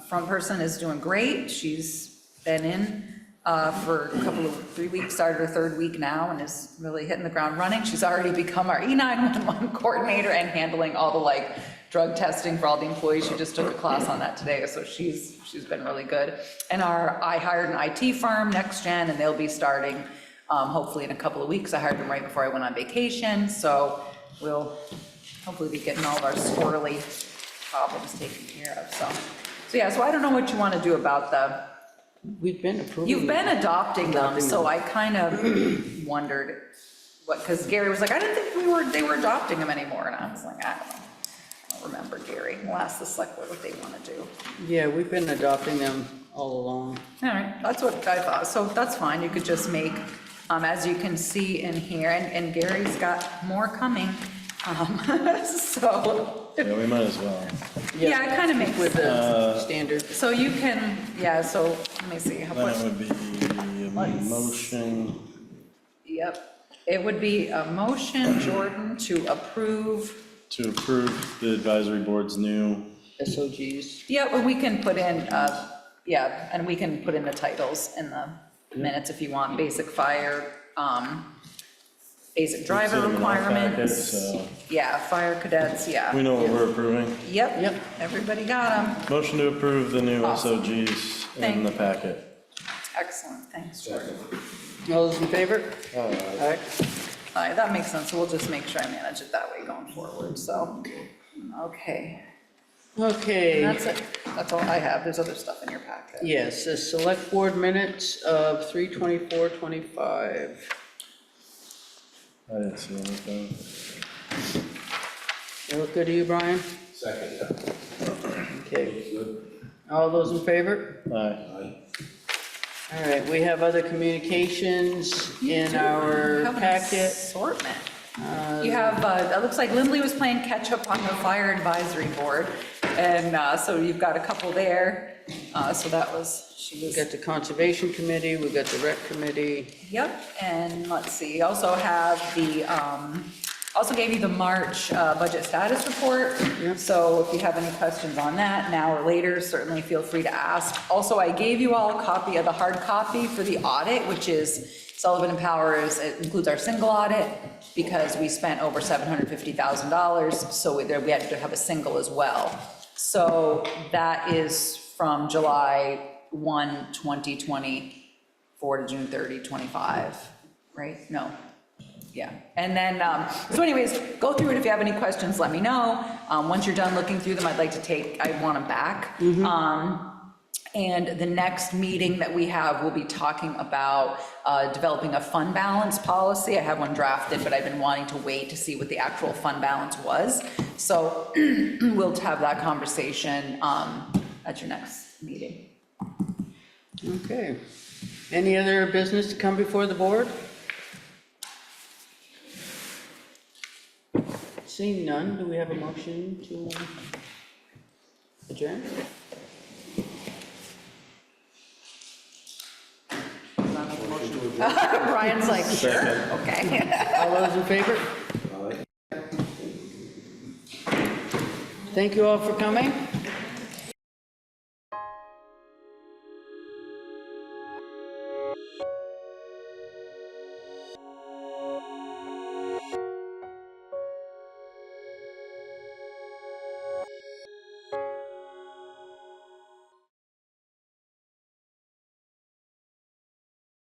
Speaker 3: front person, is doing great. She's been in for 3 weeks, started her 3rd week now, and is really hitting the ground running. She's already become our E911 coordinator and handling all the drug testing for all the employees. She just took a class on that today, so she's been really good. And I hired an IT firm, Next Gen, and they'll be starting hopefully in a couple of weeks. I hired them right before I went on vacation, so we'll hopefully be getting all of our squirrely problems taken care of. So yeah, so I don't know what you want to do about
Speaker 1: We've been approving.
Speaker 3: You've been adopting them,
Speaker 1: Adopting
Speaker 3: so
Speaker 1: them.
Speaker 3: I kind of wondered what, because Gary was like, I didn't think they were adopting them anymore, and I was like, I don't remember, Gary. We'll ask the select board what they want to do.
Speaker 1: Yeah, we've been adopting them all along.
Speaker 3: All right, that's what I thought, so that's fine. You could just make, as you can see in here, and Gary's got more coming. So,
Speaker 9: Yeah, we might as well.
Speaker 3: yeah, I kind of make
Speaker 1: With the standard.
Speaker 3: So you can, yeah, so let me see.
Speaker 9: Then it would be a motion
Speaker 3: Yep, it would be a motion, Jordan, to approve.
Speaker 9: to approve the advisory board's new,
Speaker 1: SOGs.
Speaker 3: Yeah, well, we can put in, yeah, and we can put in the titles in the minutes if you want, basic fire, basic driver
Speaker 9: It's in our packet,
Speaker 3: requirements.
Speaker 9: so-
Speaker 3: Yeah, fire cadets, yeah.
Speaker 9: we know what we're approving.
Speaker 3: Yep, everybody got them.
Speaker 9: Motion to approve the new
Speaker 3: Awesome.
Speaker 9: SOGs in
Speaker 3: Thank
Speaker 9: the
Speaker 3: you.
Speaker 9: packet.
Speaker 3: Excellent, thanks, Jordan.
Speaker 1: All those in favor? Aye.
Speaker 3: All right, that makes sense, so we'll just make sure I manage it that way going forward, so, okay.
Speaker 1: Okay.
Speaker 3: That's it, that's all I have, there's other stuff in your packet.
Speaker 1: Yes, the select board minutes of 3/24/25.
Speaker 9: I didn't see anything.
Speaker 1: They look good to you, Brian?
Speaker 12: Second,
Speaker 1: Okay. All those in favor?
Speaker 9: Aye.
Speaker 1: All right, we have other communications in our
Speaker 3: Have an
Speaker 1: packet.
Speaker 3: assortment. You have, it looks like Lindley was playing catch-up on the fire advisory board, and so you've got a couple there. So that was, she
Speaker 1: We
Speaker 3: was,
Speaker 1: got the conservation committee, we got the rec committee.
Speaker 3: yep, and let's see, you also have the, also gave you the March budget status report. So if you have any questions on that, now or later, certainly feel free to ask. Also, I gave you all a copy of the hard copy for the audit, which is Sullivan and Powers. It includes our single audit, because we spent over $750,000, so we had to have a single as well. So that is from July 1/1/2024 to June 30, 25, right? No. Yeah, and then, so anyways, go through it. If you have any questions, let me know. Once you're done looking through them, I want them back. And the next meeting that we have, we'll be talking about developing a fund balance policy. I have one drafted, but I've been wanting to wait to see what the actual fund balance was. So we'll have that conversation at your next meeting.
Speaker 1: Okay. Any other business to come before the board? Seeing none, do we have a motion to adjourn?
Speaker 3: Brian's like, sure, okay.
Speaker 1: All those in favor? Thank you all for coming.